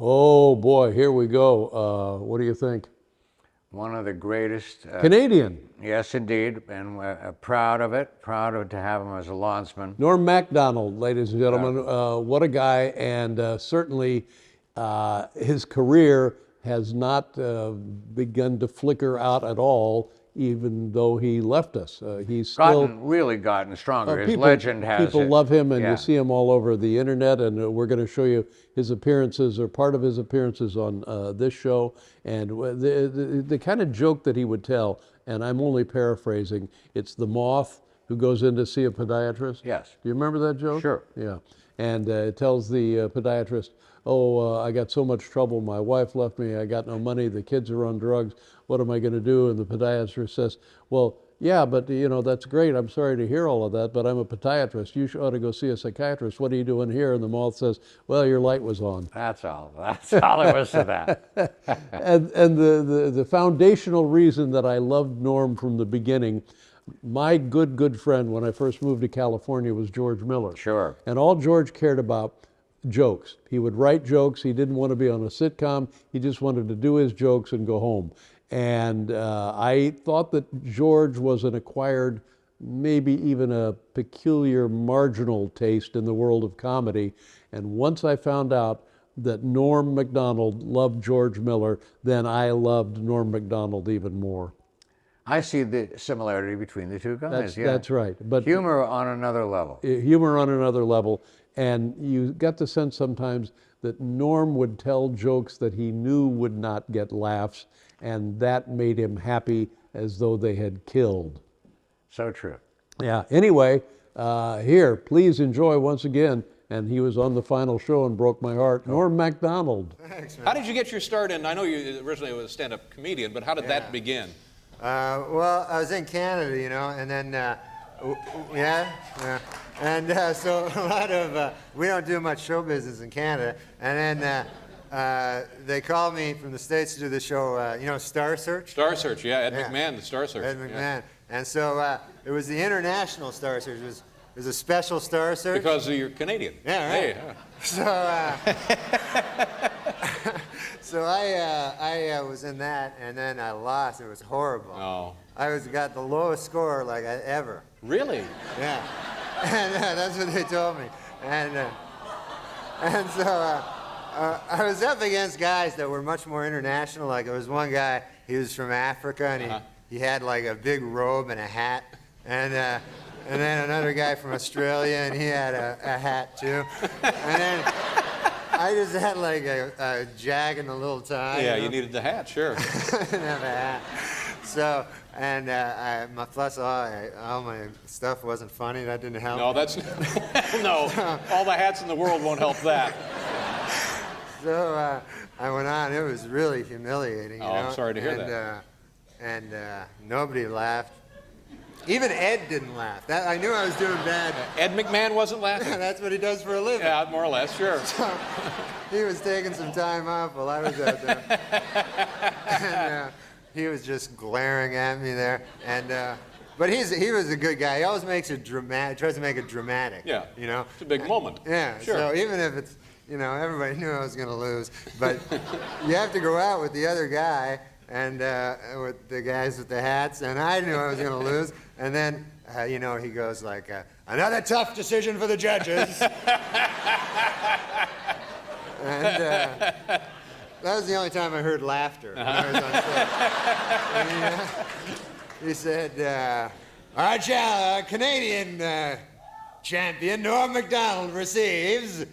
Oh boy, here we go. What do you think? One of the greatest. Canadian. Yes, indeed, and we're proud of it. Proud to have him as a lawnsman. Norm MacDonald, ladies and gentlemen. What a guy, and certainly his career has not begun to flicker out at all, even though he left us. He's still Really gotten stronger. His people, legend has people it. love him, and Yeah. you see him all over the internet. And we're going to show you his appearances, or part of his appearances on this show, and the kind of joke that he would tell. And I'm only paraphrasing. It's the moth who goes in to see a podiatrist. Yes. Do you remember that joke? Sure. Yeah. And it tells the podiatrist, oh, I got so much trouble. My wife left me. I got no money. The kids are on drugs. What am I going to do? And the podiatrist says, well, yeah, but that's great. I'm sorry to hear all of that, but I'm a podiatrist. You ought to go see a psychiatrist. What are you doing here? And the moth says, well, your light was on. That's all. That's all there was to that. And the foundational reason that I loved Norm from the beginning, my good friend when I first moved to California was George Miller. Sure. And all George cared about, jokes. He would write jokes. He didn't want to be on a sitcom. He just wanted to do his jokes and go home. And I thought that George was an acquired, maybe even a peculiar marginal taste in the world of comedy. And once I found out that Norm MacDonald loved George Miller, then I loved Norm MacDonald even more. I see the similarity between the two guys. That's right. But humor on another level. Humor on another level. And you got the sense sometimes that Norm would tell jokes that he knew would not get laughs, and that made him happy as though they had killed. So true. Yeah. Anyway, here, please enjoy once again. And he was on the final show and broke my heart. Norm MacDonald. Thanks, man. How did you get your start in? I know you originally was a stand-up comedian, but how did that begin? Well, I was in Canada, and then, and so a lot of, we don't do much show business in Canada, and then they called me from the States to do the show, Star Search? Star Search, yeah, Ed McMahon, the Star Search. Ed McMahon. Yeah. And so it was the international Star Search. It was a special Star Search. Because you're Canadian. Yeah, right. Hey, So I was in that, and then I lost. It was horrible. Oh. I got the lowest score ever. Really? Yeah, and that's what they told me. And so I was up against guys that were much more international. Like there was one guy, he was from Africa, and he had like a big robe and a hat, and then another guy from Australia, and he had a hat too, and then I just had like a jag and a little tie. Yeah, you needed the hat, sure. I didn't have a hat. So, and plus all my stuff wasn't funny. That didn't help. No, that's no. All the hats in the world won't help that. So I went on. It was really humiliating. I'm sorry to hear that. And nobody laughed. Even Ed didn't laugh. I knew I was doing bad. Ed McMahon wasn't laughing? That's what he does for a living. Yeah, more or less, sure. So, he was taking some time off while I was out there. And he was just glaring at me there. And but he was a good guy. He always makes it dramatic, tries to make it dramatic. Yeah. It's a big moment. Yeah. Sure. So even if it's, everybody knew I was going to lose, but you have to go out with the other guy and with the guys with the hats, and I knew I was going to lose. And then, he goes like, another tough decision for the judges. And that was the only time I heard laughter when I was on stage. And he said, all right, Canadian champion Norm MacDonald receives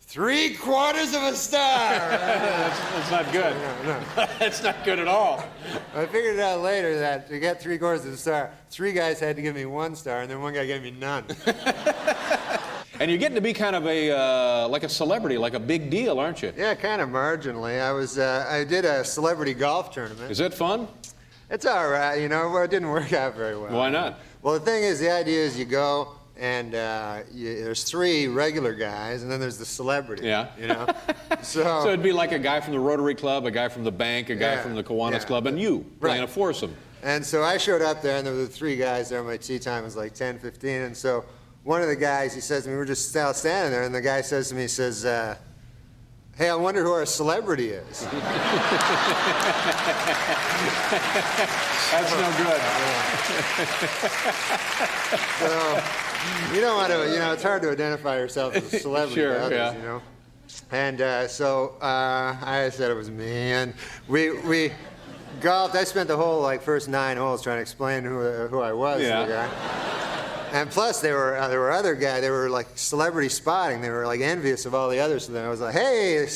3/4 of a star. That's not good. No. That's not good at all. I figured out later that to get 3/4 of a star, 3 guys had to give me 1 star, and then 1 guy gave me none. And you're getting to be kind of like a celebrity, like a big deal, aren't you? Yeah, kind of marginally. I did a celebrity golf tournament. Is it fun? It's all right, Well, it didn't work out very well. Why not? Well, the thing is, the idea is you go, and there's 3 regular guys, and then there's the celebrity. Yeah. So it'd be like a guy from the Rotary Club, a guy from the bank, a guy from the Kiwanis Club, and you playing a foursome. And so I showed up there, and there were 3 guys there. My tee time was like 10:15, and so one of the guys, he says to me, we're just standing there, and the guy says to me, he says, Hey, I wonder who our celebrity is. That's no good. So, you don't want to, it's hard to identify yourself as a celebrity Sure, to others, yeah. And so I said it was me, and we golfed. I spent the whole first 9 holes trying to explain who I was to the guy. And plus, there were other guys. They were like celebrity spotting. They were like envious of all the others. So then I was like, "Hey,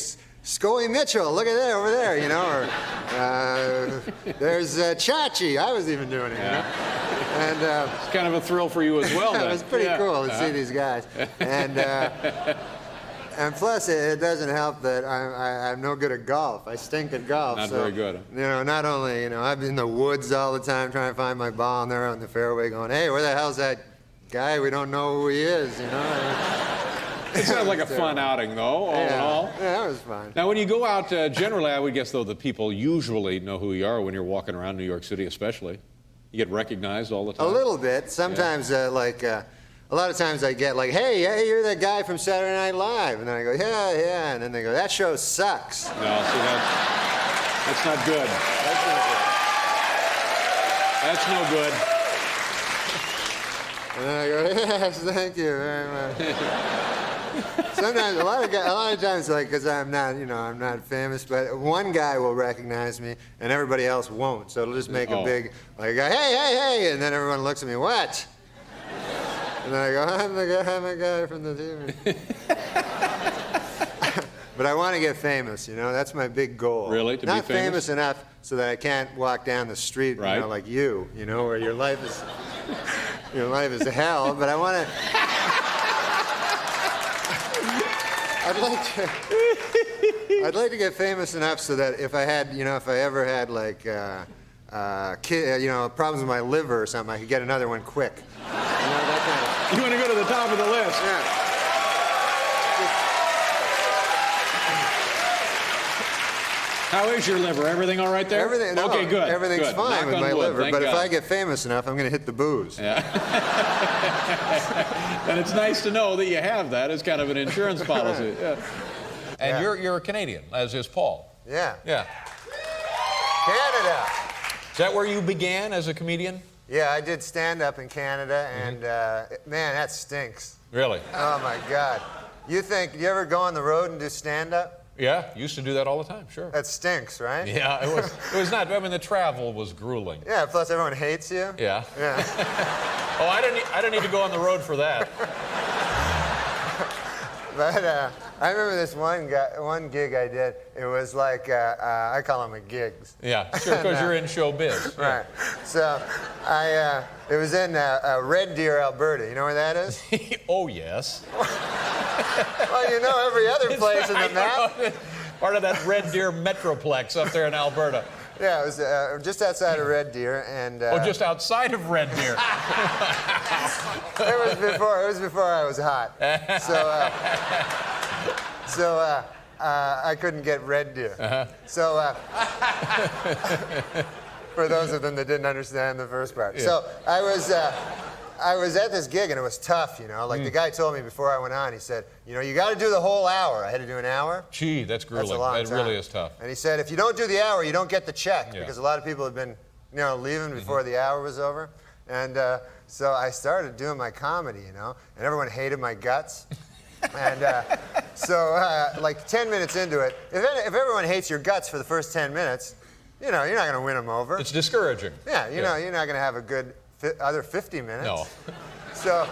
Scully Mitchell, look at that over there," Or there's Chachi. I was even doing it, And It's kind of a thrill for you as well. it then. was pretty cool to see these guys. And plus, it doesn't help that I'm no good at golf. I stink at golf. Not so, very good. Not only, I'm in the woods all the time trying to find my ball, and they're on the fairway going, "Hey, where the hell's that guy? We don't know who he is," It sounds like a fun outing, though, all in all. Yeah, it was fun. Now, when you go out, generally, I would guess, though, that people usually know who you are when you're walking around New York City, especially. You get recognized all the time. A little bit. Sometimes, a lot of times I get like, hey, you're that guy from Saturday Night Live. And then I go, yeah. And then they go, that show sucks. No, see, that's not good. That's no good. And then I go, yes, thank you very much. Sometimes, a lot of times, because I'm not famous, but one guy will recognize me and everybody else won't. So it'll just make a big, hey, and then everyone looks at me, what? And then I go, I'm the guy from the TV. But I want to get famous, That's my big goal. Really? To Not be famous? enough so that I can't walk down the street, Right. Like you, where your life is hell. But I want to. I'd like to get famous enough so that if I ever had problems with my liver or something, I could get another one quick. That kind of. You want to go to the top of the list. Yeah. How is your liver? Everything all right there? Everything. No, okay, good. Everything's good. fine Knock with on my wood, liver. thank But if God. I get famous enough, I'm going to hit the booze. Yeah. And it's nice to know that you have that as kind of an insurance policy. Yeah. And you're a Canadian, as is Paul. Yeah. Yeah. Canada. Is that where you began as a comedian? Yeah, I did stand-up in Canada, and man, that stinks. Really? Oh my God. You ever go on the road and do stand-up? Yeah, used to do that all the time, sure. That stinks, right? Yeah, it was not, the travel was grueling. Yeah, plus everyone hates you. Yeah. Yeah. Oh, I didn't need to go on the road for that. But I remember this one gig I did. It was like, I call them a gigs. Yeah, sure, because you're in showbiz. Right. So it was in Red Deer, Alberta. You know where that is? Oh, yes. Well, every other place in the map. Part of that Red Deer Metroplex up there in Alberta. Yeah, it was just outside of Red Deer, and just outside of Red Deer. It was before I was hot. So I couldn't get Red Deer. So for those of them that didn't understand the first part. Yeah. So I was at this gig, and it was tough, Like the guy told me before I went on, he said, you got to do the whole hour. I had to do an hour. Gee, that's grueling. That's a long that time. Really is tough. And he said, if you don't do the hour, you don't get the check, Yeah. because a lot of people have been, leaving before the hour was over. And so I started doing my comedy, and everyone hated my guts. And so 10 minutes into it, if everyone hates your guts for the first 10 minutes, you're not going to win them over. It's discouraging. Yeah, you're not going to have a good other 50 minutes. No. So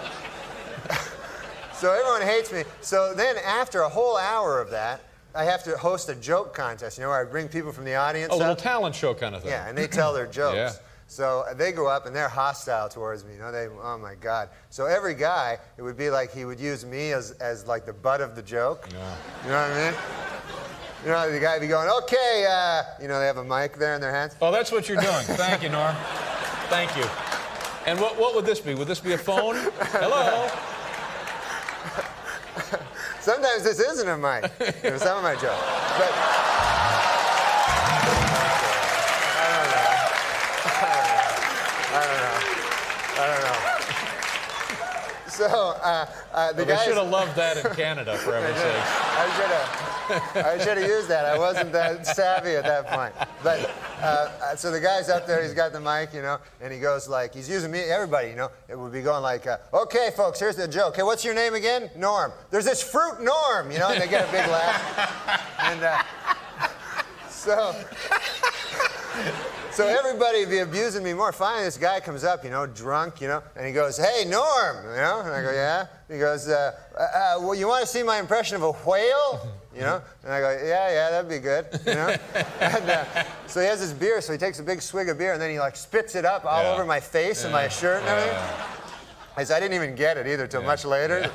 everyone hates me. So then after a whole hour of that, I have to host a joke contest, where I bring people from the audience A little up. talent show kind of thing. Yeah, and they tell their jokes. Yeah. So they go up and they're hostile towards me. Oh my God. So every guy, it would be like he would use me as like the butt of the joke. Yeah. You know what I mean? The guy would be going, okay, they have a mic there in their hands. Oh, that's what you're doing. Thank you, Norm. Thank you. And what would this be? Would this be a phone? Hello? Sometimes this isn't a mic. Some of my jokes. But I don't know. So the guy They should have loved that in Canada, for heaven's sakes. I should have. I should have used that. I wasn't that savvy at that point. But so the guy's up there. He's got the mic, you know, and he goes like, he's using me, everybody, you know. It would be going like, okay, folks, here's the joke. Okay, what's your name again? Norm. There's this fruit Norm, you know, and they get a big laugh. And so everybody would be abusing me more. Finally, this guy comes up, you know, drunk, you know, and he goes, hey, Norm, you know? And I go, yeah? He goes, well, you want to see my impression of a whale? You know? And I go, yeah, that'd be good, you know? And so he has this beer, so he takes a big swig of beer, and then he, like, spits it up all over my face and my shirt and everything. I didn't even get it either till much later.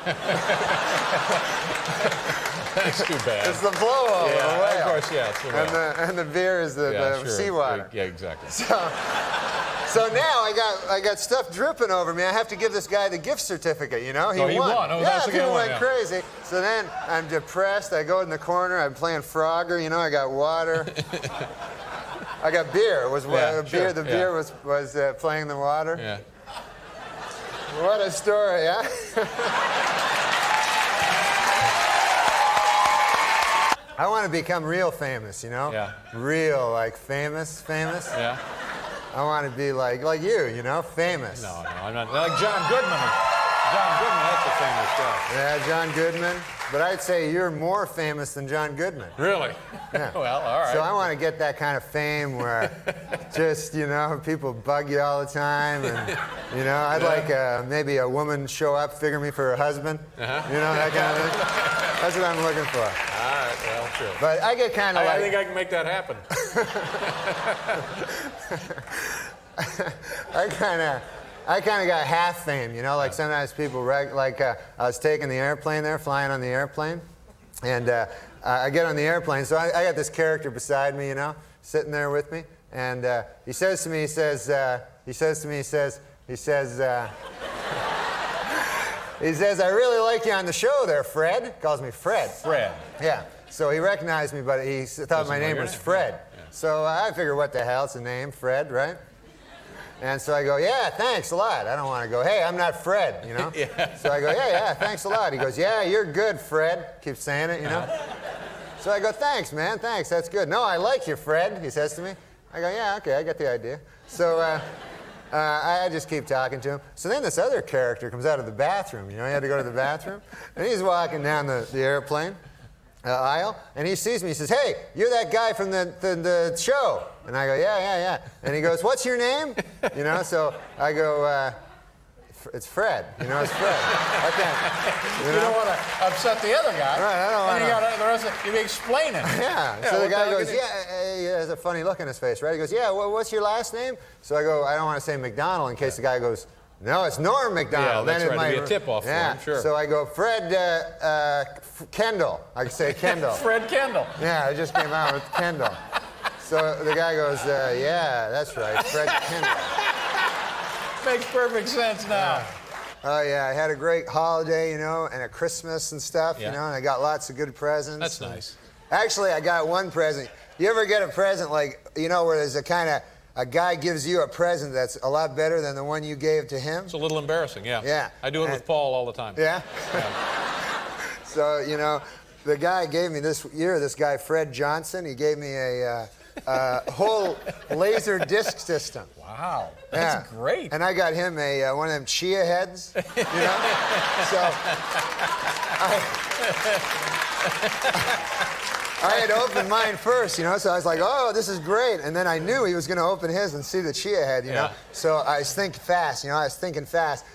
That's too bad. It's the blowover. Yeah, of course, yeah. It's the whale. And the beer is the sure. seawater. Yeah, exactly. So now I got stuff dripping over me. I have to give this guy the gift certificate, you know? He won. Oh, yeah, that's the guy people who won, went crazy. So then I'm depressed. I go in the corner. I'm playing Frogger, you know? I got water. I got beer. It was beer. The beer was playing the water. Yeah. What a story, huh? I want to become real famous, you know? Yeah. Real, like famous. Yeah. I want to be like you, you know? Famous. No, I'm not. Like John Goodman. John Goodman, that's a famous guy. Yeah, John Goodman. But I'd say you're more famous than John Goodman. Really? Yeah. Well, all right. So I want to get that kind of fame where just, you know, people bug you all the time. And, you know, I'd like maybe a woman show up, figure me for her husband. You know, that kind of thing. That's what I'm looking for. All right, well, sure. But I get kind of like... I think I can make that happen. I kind of got half fame, you know, like sometimes people, I was taking the airplane there, flying on the airplane, and I get on the airplane, so I got this character beside me, you know, sitting there with me, and he says to me, I really like you on the show there, Fred. He calls me Fred. Fred. Yeah. So he recognized me, but he thought my name was Fred. Yeah. So I figured, what the hell, it's a name, Fred, right? And so I go, yeah, thanks a lot. I don't want to go, hey, I'm not Fred, you know? So I go, yeah, thanks a lot. He goes, yeah, you're good, Fred. Keeps saying it, you know? So I go, thanks, man, thanks, that's good. No, I like you, Fred, he says to me. I go, yeah, okay, I get the idea. So I just keep talking to him. So then this other character comes out of the bathroom, you know? He had to go to the bathroom. And he's walking down the airplane aisle, and he sees me. He says, hey, you're that guy from the show. And I go, yeah. And he goes, what's your name? You know, so I go, it's Fred. You know, it's Fred. I can't, you don't want to upset the other guy. Right, I don't want to. And the rest of you be explaining. Yeah. So the guy goes, yeah, he has a funny look on his face, right? He goes, yeah, what's your last name? So I go, I don't want to say McDonald in case the guy goes, no, it's Norm MacDonald. Yeah, that's then right. It'd be a tip-off for him, sure. So I go, Fred Kendall. I can say Kendall. Fred Kendall. Yeah, I just came out with Kendall. So the guy goes, yeah, that's right, Fred Kendall. Makes perfect sense now. Oh, yeah, I had a great holiday, you know, and a Christmas and stuff, you know, and I got lots of good presents. That's nice. Actually, I got one present. You ever get a present like, you know, where there's a guy gives you a present that's a lot better than the one you gave to him? It's a little embarrassing, yeah. Yeah. I do it with Paul all the time. Yeah? So, you know, the guy gave me this guy, Fred Johnson, he gave me a whole laser disc system. Wow, that's great. And I got him one of them chia heads, you know? So I had opened mine first, you know, so I was like, oh, this is great. And then I knew he was going to open his and see the chia head, you know. So I was thinking fast, you know,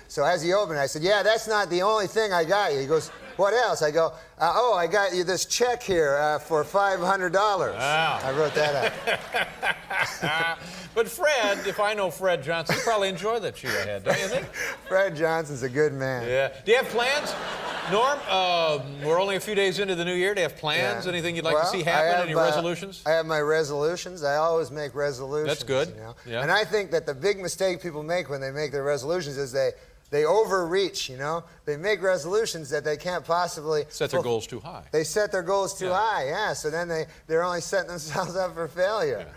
So as he opened it, I said, yeah, that's not the only thing I got you. He goes, what else? I go, oh, I got you this check here for $500. Wow. I wrote that out. But Fred, if I know Fred Johnson, he'd probably enjoy that chia head, don't you think? Fred Johnson's a good man. Yeah. Do you have plans? Norm, we're only a few days into the new year. Do you have plans? Anything you'd like to see happen? Any resolutions? I have my resolutions. I always make resolutions. That's good. You know? Yeah. And I think that the big mistake people make when they make their resolutions is they overreach, you know? They make resolutions that they can't possibly... Set their goals too high. They set their goals too high, yeah. So then they're only setting themselves up for failure. Yeah.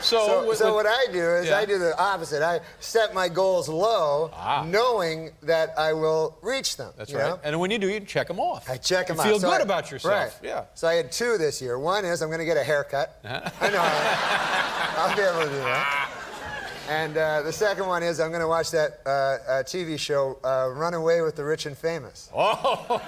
So what I do is Yeah. I do the opposite. I set my goals low, knowing that I will reach them. That's you right. know? And when you do, you check them off. I check them You out. feel So good about yourself. Right. Yeah. So I had 2 this year. One is I'm going to get a haircut. I know. I'll be able to do that. And the second one is I'm going to watch that TV show, Run Away with the Rich and Famous. Oh,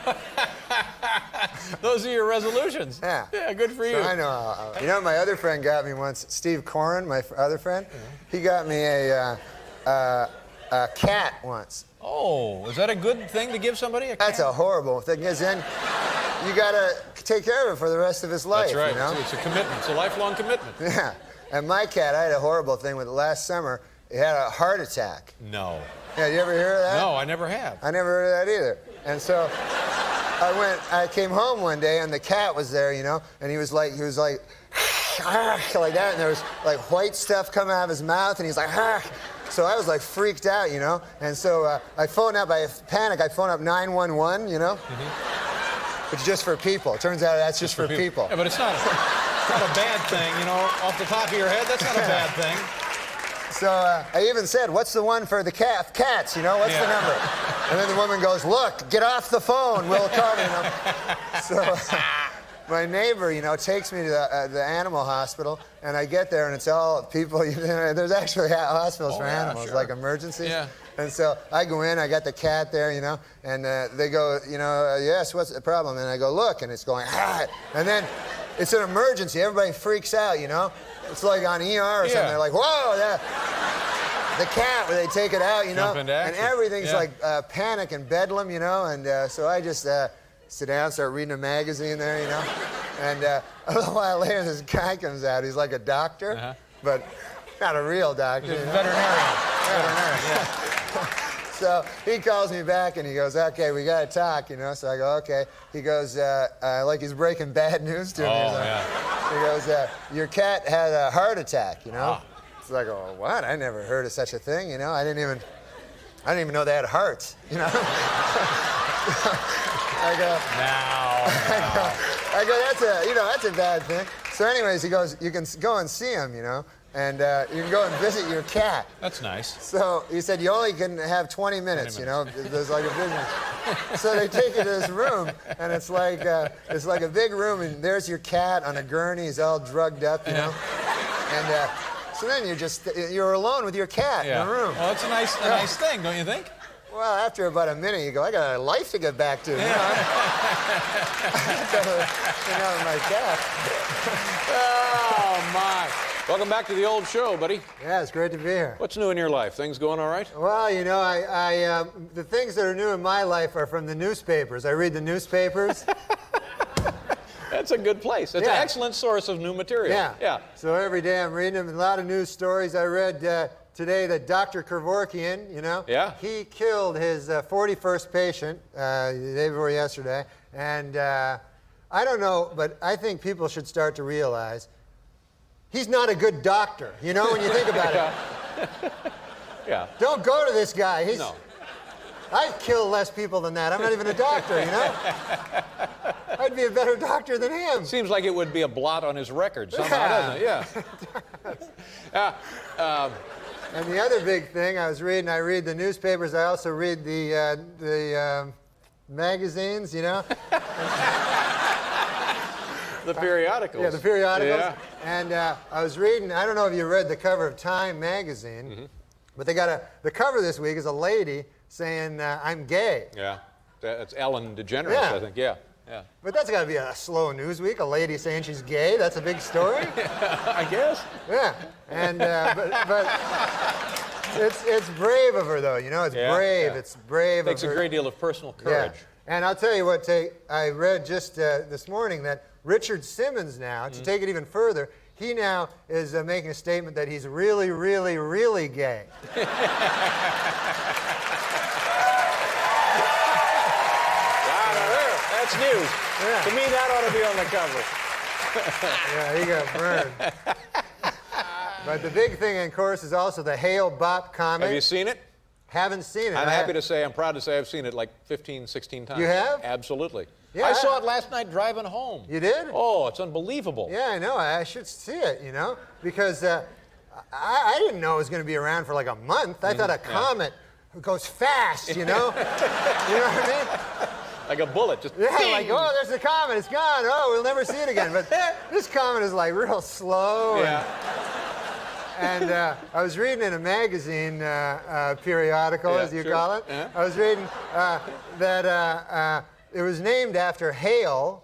those are your resolutions. Yeah. Yeah, good for you. So I know. You know what my other friend got me once? Steve Corrin, my other friend. He got me a cat once. Oh, is that a good thing to give somebody? That's a horrible thing, because then you got to take care of it for the rest of his life. That's right. You know? It's a commitment. It's a lifelong commitment. Yeah. And my cat, I had a horrible thing with it last summer. It had a heart attack. No. Yeah, you ever hear of that? No, I never have. I never heard of that either. And so I came home one day and the cat was there, you know, and he was like like that, and there was like white stuff coming out of his mouth, and he's like, so I was like freaked out, you know, and so I phoned up, I phoned up 911, you know, It's just for people. It turns out that's just for people. Yeah, but it's not a bad thing, you know, off the top of your head, that's not a bad thing. So I even said, what's the one for the cats, you know, what's the number? And then the woman goes, look, get off the phone, we'll call you, you know. So my neighbor, you know, takes me to the animal hospital, and I get there, and it's all people, you know, there's actually hospitals for animals, like emergencies. Yeah. And so I go in, I got the cat there, you know, and they go, you know, yes, what's the problem? And I go, look, and it's going, and then it's an emergency. Everybody freaks out, you know. It's like on ER or something. They're like, whoa, the cat, where they take it out, you know. Jump into And action. everything's like panic and bedlam, you know. And so I just sit down, start reading a magazine there, you know. And a little while later, this guy comes out. He's like a doctor, but not a real doctor. He's a you know? veterinarian. Veterinarian, yeah. So he calls me back and he goes, okay, we got to talk, you know. So I go, okay. He goes, like he's breaking bad news to me. Oh, yeah. He goes, your cat had a heart attack, you know. It's like, oh, what? I never heard of such a thing, you know. I didn't even know they had hearts, you know. I go, that's a bad thing. So anyways, he goes, you can go and see him, you know. And you can go and visit your cat. That's nice. So he said, you only can have 20 minutes, you know. There's like a business. So they take you to this room, and it's like a big room, and there's your cat on a gurney. He's all drugged up, you know. And so then you're alone with your cat in a room. Well, that's a nice thing, don't you think? Well, after about a minute, you go, I got a life to get back to. You know? I got my cat. Oh, my. Welcome back to the old show, buddy. Yeah, it's great to be here. What's new in your life? Things going all right? Well, you know, the things that are new in my life are from the newspapers. I read the newspapers. That's a good place. It's an excellent source of new material. Yeah. So every day I'm reading them. A lot of news stories. I read today that Dr. Kevorkian, you know, he killed his 41st patient the day before yesterday. And I don't know, but I think people should start to realize he's not a good doctor, you know, when you think about it. Yeah. Don't go to this guy. No. I'd kill less people than that. I'm not even a doctor, you know? I'd be a better doctor than him. Seems like it would be a blot on his record somehow, doesn't it? Yeah. And the other big thing I read the newspapers. I also read the magazines, you know? The periodicals. Yeah, the periodicals. Yeah. And I was reading, I don't know if you read the cover of Time magazine, but they got the cover this week is a lady saying, I'm gay. Yeah. That's Ellen DeGeneres, I think. Yeah. But that's got to be a slow news week, a lady saying she's gay. That's a big story. I guess. Yeah. And, but it's brave of her, though. You know, it's brave. Yeah. It's brave Takes of her. a great deal of personal courage. Yeah. And I'll tell you what, I read just this morning that Richard Simmons now, to take it even further, he now is making a statement that he's really, really, really gay. That's news. Yeah. To me, that ought to be on the cover. Yeah, he got burned. But the big thing, of course, is also the Hale Bop comic. Have you seen it? Haven't seen it. I'm proud to say I've seen it like 15, 16 times. You have? Absolutely. Yeah, I saw it last night driving home. You did? Oh, it's unbelievable. Yeah, I know. I should see it, you know, because I didn't know it was going to be around for like a month. I thought a comet goes fast, you know? You know what I mean? Like a bullet, just Yeah, bing! like, oh, there's the comet, it's gone. Oh, we'll never see it again. But this comet is like real slow. Yeah. And I was reading in a magazine periodical, Yeah, as you sure. call it. Yeah. I was reading that it was named after Hale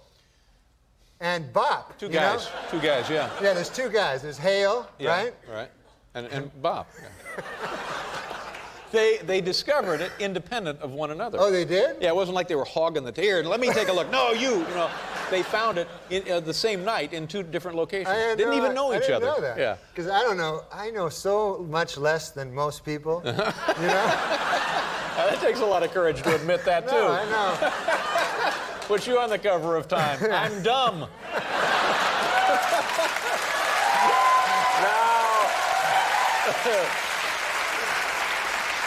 and Bop. Two you know? guys. Two guys, yeah. Yeah, there's two guys. There's Hale, Yeah, right? Right. And Bob. Yeah. They discovered it independent of one another. Oh, they did? Yeah, it wasn't like they were hogging the tail. Let me take a look. No, you know. They found it the same night in two different locations. Didn't even know each other. I didn't know that. Yeah. Because I don't know. I know so much less than most people. You know? That takes a lot of courage to admit that, too. No, I know. Put you on the cover of Time. I'm dumb.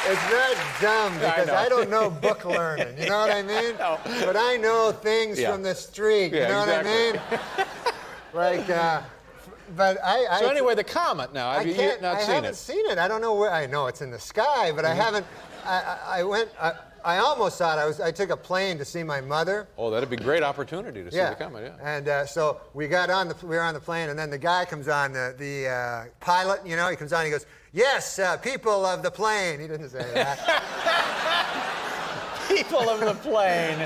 It's not dumb because know. I don't know book learning. You know what I mean? No. But I know things Yeah. from the street. Yeah, you know exactly. what I mean? Like, but I. So anyway, the comet now. Have you not I seen haven't it? seen it. I don't know where. I know it's in the sky, but I haven't. I went. I almost thought I took a plane to see my mother. Oh, that'd be a great opportunity to see the comet, yeah. And so we were on the plane, and then the guy comes on, the pilot, you know, he comes on, he goes, "Yes, people of the plane." He didn't say that. People of the plane.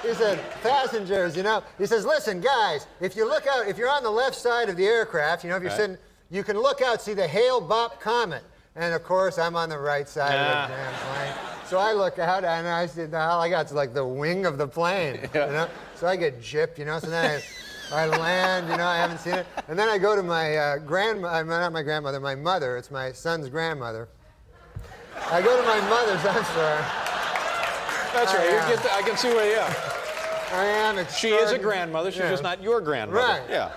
He said, "Passengers, you know." He says, "Listen, guys, if you look out, if you're on the left side of the aircraft, you know, if you're sitting, you can look out, see the Hale-Bopp comet." And of course, I'm on the right side of the damn plane. So I look out, and I said, all I got is like the wing of the plane, you know? So I get gypped, you know? So then I land, you know, I haven't seen it. And then I go to my not my grandmother, my mother. It's my son's grandmother. I go to my mother's, I'm sorry. That's right. I can see where you are. I am She is a extraordinary. grandmother. She's Yeah. just not your grandmother. Right. Yeah.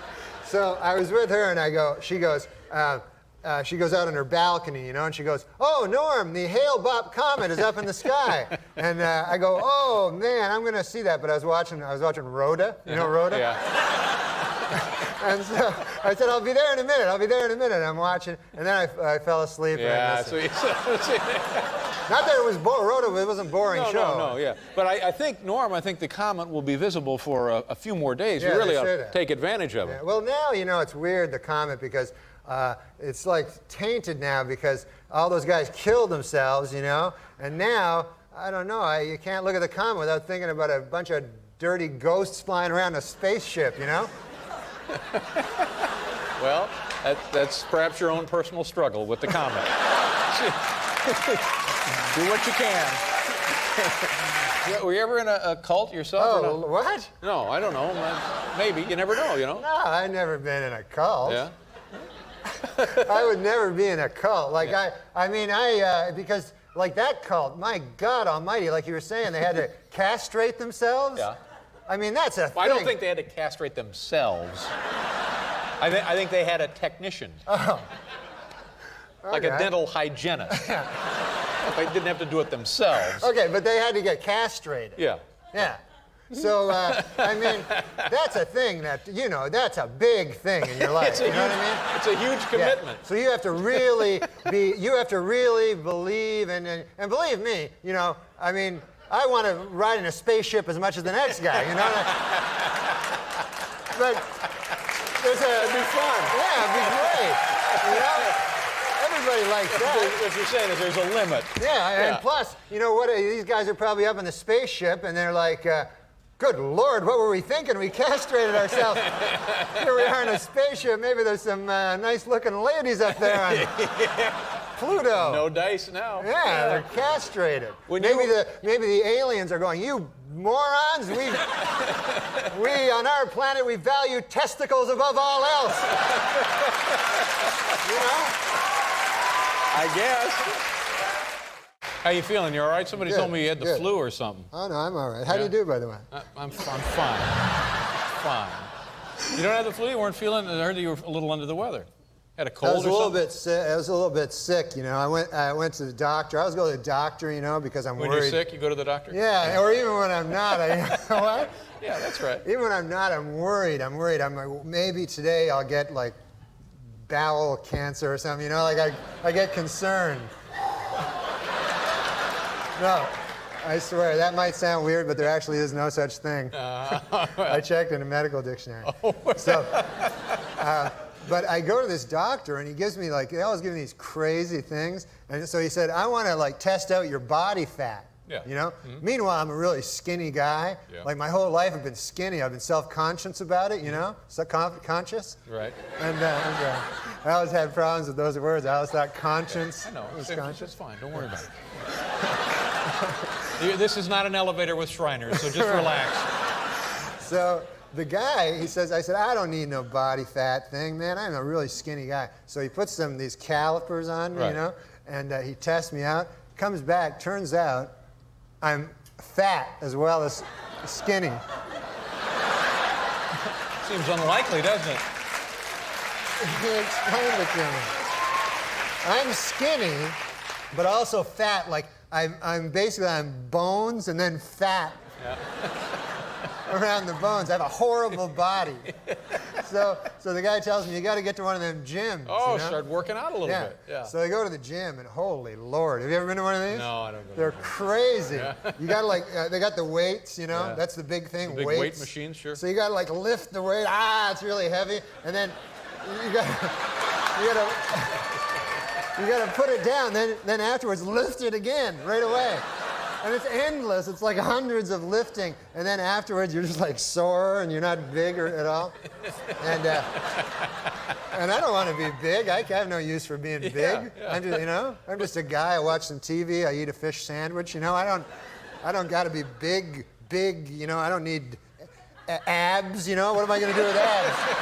So I was with her, and she goes out on her balcony, you know, and she goes, "Oh, Norm, the Hale-Bopp comet is up in the sky." And I go, "Oh man, I'm gonna see that." But I was watching Rhoda. You know Rhoda? Yeah. And so I said, "I'll be there in a minute. I'll be there in a minute." And I'm watching, and then I fell asleep. And I Yeah. missed So it. you Not that it was Rhoda. It wasn't a boring show. No, yeah. But I think, Norm, I think the comet will be visible for a few more days. Yeah, You really they ought say to that. take advantage of Yeah, it. well, now, you know, it's weird, the comet, because it's like tainted now because all those guys killed themselves, you know, and now, I don't know, you can't look at the comet without thinking about a bunch of dirty ghosts flying around a spaceship, you know? Well, that's perhaps your own personal struggle with the comet. Do what you can. Were you ever in a cult yourself? or Oh, not? what? No, I don't know. Maybe. You never know, you know? No, I've never been in a cult. Yeah? I would never be in a cult. Like, because, like, that cult, my God almighty, like you were saying, they had to castrate themselves. Yeah. I mean, that's a thing. Well, I don't think they had to castrate themselves. I think they had a technician. Oh. Like a Okay. dental hygienist. They didn't have to do it themselves. Okay, but they had to get castrated. Yeah. Yeah. So, I mean, that's a thing that, you know, that's a big thing in your life. You know what I mean? It's a huge Yeah. commitment. So you have to really believe, and believe me, you know, I mean, I want to ride in a spaceship as much as the next guy, you know? But there's It'd be fun. yeah, it'd be great, you know? Everybody likes that. What you're saying is there's a limit. Yeah, and Yeah. plus, you know what? These guys are probably up in the spaceship, and they're like, "Good Lord, what were we thinking? We castrated ourselves. Here we are in a spaceship. Maybe there's some nice-looking ladies up there on Pluto." No dice now. Yeah, they're castrated. When maybe you- the aliens are going, "You morons! We on our planet we value testicles above all else." You know? I guess. How you feeling? You all right? Somebody Good, told me you had the good. flu or something. Oh no, I'm all right. How do you Yeah. do, by the way? I'm fine. Fine. You don't have the flu? You weren't feeling it? I heard you were a little under the weather. Had a I cold was or a little something? bit sick. I was a little bit sick, you know. I went to the doctor. I always go to the doctor, you know, because I'm When worried. you're sick, you go to the doctor? Yeah, or even when I'm not. What? Yeah, that's right. Even when I'm not, I'm worried. I'm like, maybe today I'll get like bowel cancer or something, you know, like I get concerned. No, I swear, that might sound weird, but there actually is no such thing. I checked in a medical dictionary. So, but I go to this doctor, and he gives me, like, they always give me these crazy things. And so he said, I want to, like, test out your body fat. Yeah. You know? Meanwhile, I'm a really skinny guy. Yeah. Like, my whole life I've been skinny. I've been self-conscious about it, you know? Conscious. Right. And I always had problems with those words. I always thought conscience I know. was It's conscious. fine. Don't worry about it. This is not an elevator with Shriners, so just relax. So the guy, he says, I said, I don't need no body fat thing, man. I'm a really skinny guy. So he puts these calipers on me, Right. you know, and he tests me out. Comes back, turns out I'm fat as well as skinny. Seems unlikely, doesn't it? He explained it to me. I'm skinny, but also fat. Like I'm bones and then fat around the bones. I have a horrible body. So the guy tells me, you got to get to one of them gyms. Oh, you know? start working out a little Yeah. bit. Yeah. So I go to the gym, and holy Lord, have you ever been to one of these? No, I don't go to They're the gym. crazy. Yeah. You got to like, they got the weights, you know? Yeah. That's the big thing, The big weights. weight machines, sure. So you got to like lift the weight. It's really heavy. And then you got to put it down. Then afterwards, lift it again right away. And it's endless. It's like hundreds of lifting. And then afterwards, you're just like sore and you're not big at all. And I don't want to be big. I have no use for being big. Yeah. I'm just, I'm just a guy. I watch some TV. I eat a fish sandwich. You know, I don't got to be big. You know, I don't need abs. You know, what am I going to do with abs?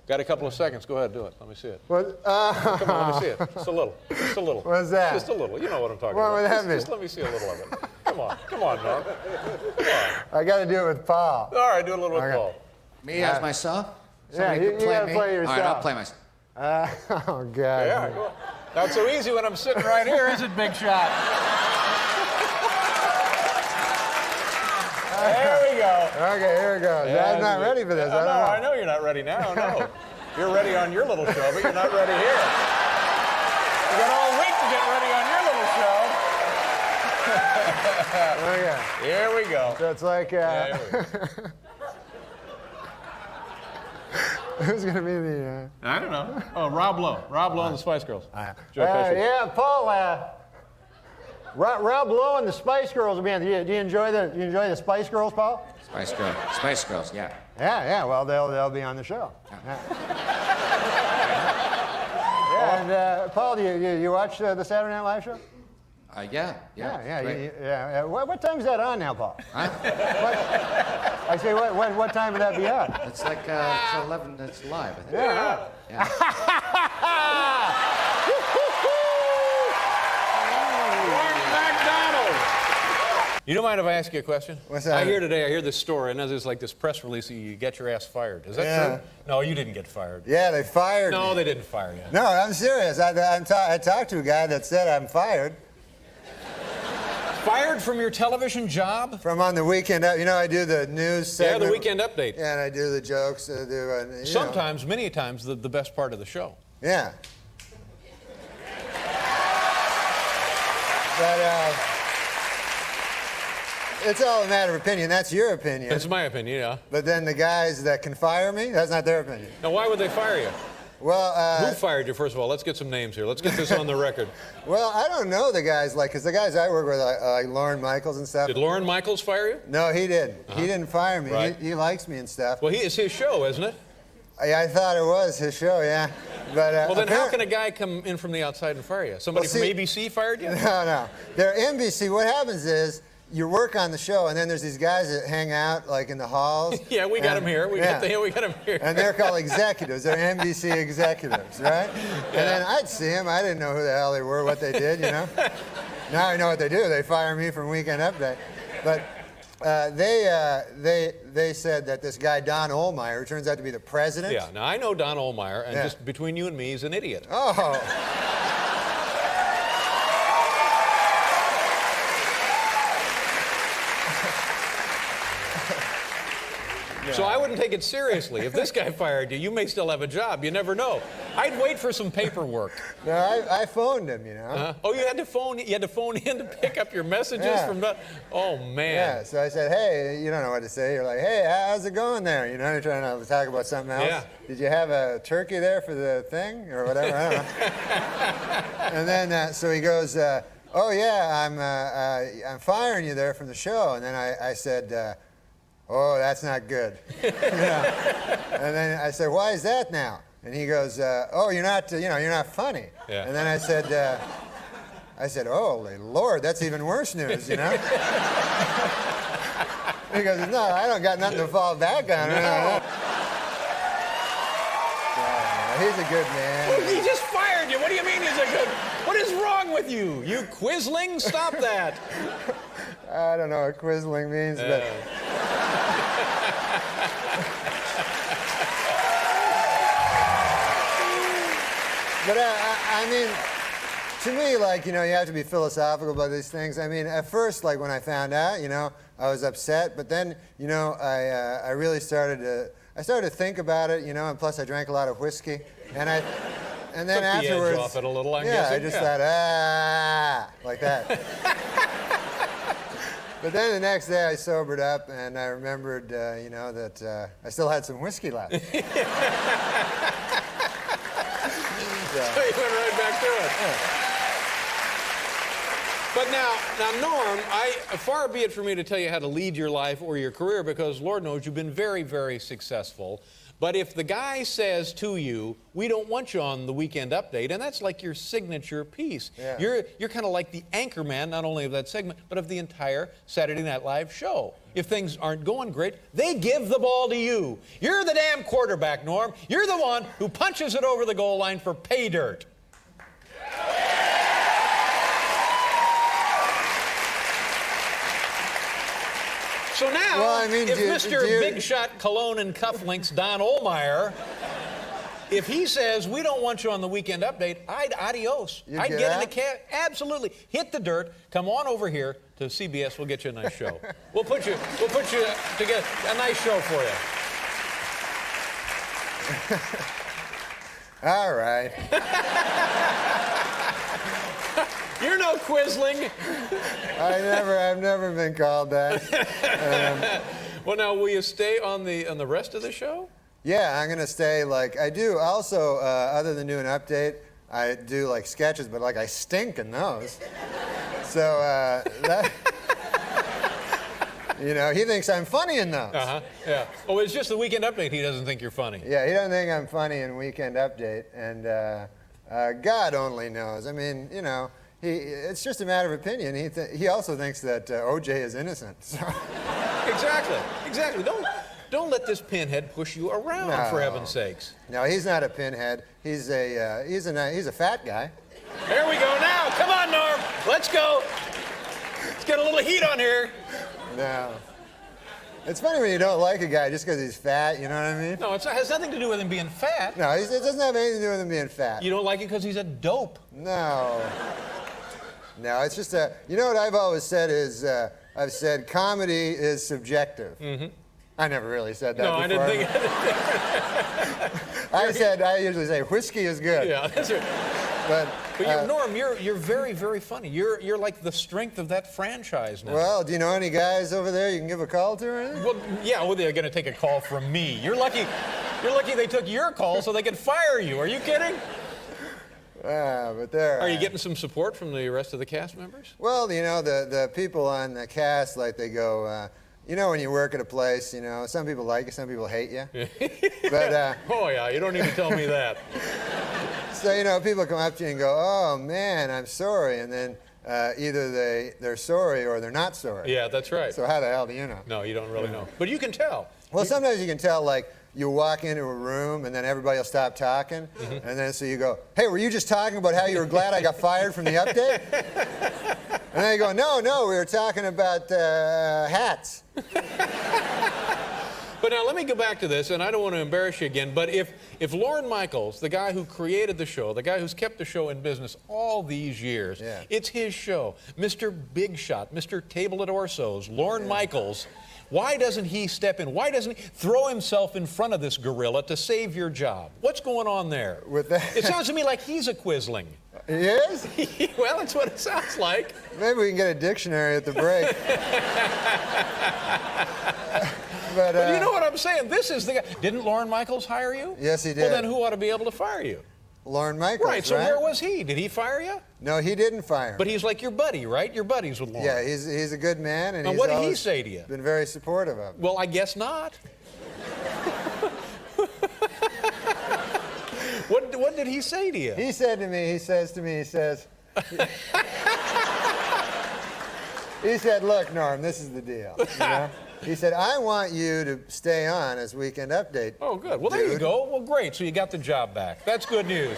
Got a couple of seconds. Go ahead, do it. Let me see it. What? Come on, let me see it. Just a little. Just a little. What's that? Just a little. You know what I'm talking What about. would that mean? Just let me see a little of it. Come on, Norm. Come I got to do it with Paul. on. All right, do a little with Okay. Paul. Me as myself? Yeah, Somebody you could play gotta me? play All right, yourself. I'll play myself. Oh, God. Yeah, go on. Not so easy when I'm sitting right here, is it, big shot? There we go. Okay, here it goes. Yeah, I'm not ready for this. I don't know. I know you're not ready now. No, you're ready on your little show, but you're not ready here. You got all week to get ready on your little show. Okay. Here we go. So it's like, Yeah, here we go. who's going to be the... I don't know. Oh, Rob Lowe. Rob Lowe and the Spice Girls. Joe Pesci. yeah, Paul, Rob Lowe and the Spice Girls will be on. Do you enjoy the Spice Girls, Paul? Spice Girls, yeah. Yeah. Well, they'll be on the show. Yeah. And Paul, do you watch the Saturday Night Live show? Yeah. Great. Yeah. What time is that on now, Paul? Huh? I say, what time would that be on? It's like it's 11. It's live, I think. Yeah. NORM MACDONALD. You don't mind if I ask you a question? What's that? I hear this story, and there's like this press release that you get your ass fired. Is that true? No, you didn't get fired. Yeah, they fired No, me. they didn't fire you. No, I'm serious. I talked to a guy that said I'm fired Fired from your television job? from on the weekend. You know, I do the news segment. Yeah, the weekend update. Yeah, and I do the jokes. You know. Sometimes, many times, the best part of the show. Yeah. But it's all a matter of opinion. That's your opinion. That's my opinion, yeah. But then the guys that can fire me, that's not their opinion. Now, why would they fire you? Well, Who fired you, first of all? Let's get some names here. Let's get this on the record. well, I don't know the guys, because the guys I work with, like Lorne Michaels and stuff. Did Lorne Michaels fire you? No, he didn't. He didn't fire me. Right. He likes me and stuff. Well, it's his show, isn't it? I thought it was his show, yeah. But Well, then how can a guy come in from the outside and fire you? Somebody Well, from see- ABC fired you? No. They're NBC. What happens is you work on the show, and then there's these guys that hang out like in the halls. Yeah, we got and- him here. We got him here. And they're called executives. They're NBC executives, right? And then I'd see them. I didn't know who the hell they were, what they did, you know. Now I know what they do. They fire me from Weekend Update. But they said that this guy Don Ohlmeyer, who turns out to be the president. Yeah, now I know Don Ohlmeyer, and Yeah. just between you and me, he's an idiot. Oh. So I wouldn't take it seriously. If this guy fired you, you may still have a job. You never know. I'd wait for some paperwork. No, I phoned him, you know. Oh, you had to phone in to pick up your messages Yeah. from the. Oh man. Yeah, so I said, hey, you don't know what to say. You're like, hey, how's it going there? You know, you're trying to talk about something else. Yeah. Did you have a turkey there for the thing or whatever? I don't know. And then, so he goes, oh yeah, I'm firing you there from the show. And then I said, oh, that's not good. You know? And then I said, why is that now? And he goes, oh, you're not funny. Yeah. And then I said, holy Lord, that's even worse news, you know? He goes, no, I don't got nothing to fall back on. No. He's a good man. Well, he just fired you. What do you mean he's a good? What is wrong with you? You quisling? Stop that. I don't know what quisling means, but... But I mean, to me, like, you know, you have to be philosophical about these things. I mean, at first, like, when I found out, you know, I was upset. But then, you know, I really started to think about it, you know, and plus I drank a lot of whiskey. And then Took the afterwards... edge off it a little, I'm yeah, guessing. I just thought, like that. But then the next day I sobered up and I remembered, you know, that I still had some whiskey left. So you went right back to it. Yeah. But now, Norm, far be it from me to tell you how to lead your life or your career, because Lord knows you've been very, very successful. But if the guy says to you, we don't want you on the Weekend Update, and that's like your signature piece. Yeah. You're kind of like the anchor man, not only of that segment, but of the entire Saturday Night Live show. If things aren't going great, they give the ball to you. You're the damn quarterback, Norm. You're the one who punches it over the goal line for pay dirt. So now, Well, I mean, if do you- Mr. Big Shot Cologne and Cufflinks, Don Olmeyer, if he says, we don't want you on the Weekend Update, I'd adios. You'd I'd get get in out? the cab. Absolutely. Hit the dirt. Come on over here to CBS. We'll get you a nice show. We'll put you together a nice show for you. All right. You're no quisling. I've never been called that. Well, now, will you stay on the rest of the show? Yeah, I'm gonna stay. Like I do. Also, other than doing an update, I do like sketches, but like I stink in those. So that. You know, he thinks I'm funny in those. Yeah. Oh, it's just the Weekend Update. He doesn't think you're funny. Yeah, he doesn't think I'm funny in Weekend Update, and God only knows. I mean, you know, it's just a matter of opinion. He also thinks that O.J. is innocent. So. Exactly. Don't let this pinhead push you around, No. for heaven's sakes. No, he's not a pinhead. He's a fat guy. There we go now. Come on, Norm. Let's go. Let's get a little heat on here. No. It's funny when you don't like a guy just because he's fat, you know what I mean? No, it has nothing to do with him being fat. No, it doesn't have anything to do with him being fat. You don't like it because he's a dope. No. No, it's just you know what I've always said is, I've said comedy is subjective. Mm-hmm. I never really said that before. I didn't think. I usually say whiskey is good. Yeah, that's right. But Norm, you're very, very funny. You're like the strength of that franchise now. well, do you know any guys over there you can give a call to or anything? Well, yeah, they're going to take a call from me. You're lucky they took your call so they could fire you. Are you kidding? But they're... Are you getting some support from the rest of the cast members? Well, you know, the people on the cast, like, they go, you know, when you work at a place, you know, some people like you, some people hate you. But, oh, yeah, you don't need to tell me that. so, you know, people come up to you and go, oh, man, I'm sorry. And then either they're sorry or they're not sorry. Yeah, that's right. So how the hell do you know? No, you don't really know. But you can tell. Well, sometimes you can tell, like, you walk into a room and then everybody will stop talking. Mm-hmm. And then so you go, hey, were you just talking about how you were glad I got fired from the update? And then you go, no, we were talking about hats. But now let me go back to this, and I don't want to embarrass you again, but if Lorne Michaels, the guy who created the show, the guy who's kept the show in business all these years, Yeah. it's his show, Mr. Big Shot, Mr. Table at Orso's, Lorne Michaels, Why doesn't he step in? Why doesn't he throw himself in front of this gorilla to save your job? What's going on there? With that, It sounds to me like he's a quizling. he is? Well, that's what it sounds like. Maybe we can get a dictionary at the break. But You know what I'm saying? This is the guy. Didn't Lorne Michaels hire you? Yes, he did. Well, then who ought to be able to fire you? Lorne Michaels, Right, so where was he? Did he fire you? No, he didn't fire me. But he's like your buddy, right? You're buddies with Lorne. Yeah, he's a good man, and Now, he's what did he always say to you? been very supportive of me. Well, I guess not. What did he say to you? He said to me, he says, he said, look, Norm, this is the deal. You know? He said, I want you to stay on as Weekend Update. Oh, good. Well, there you dude." go. Well, great. So you got the job back. That's good news.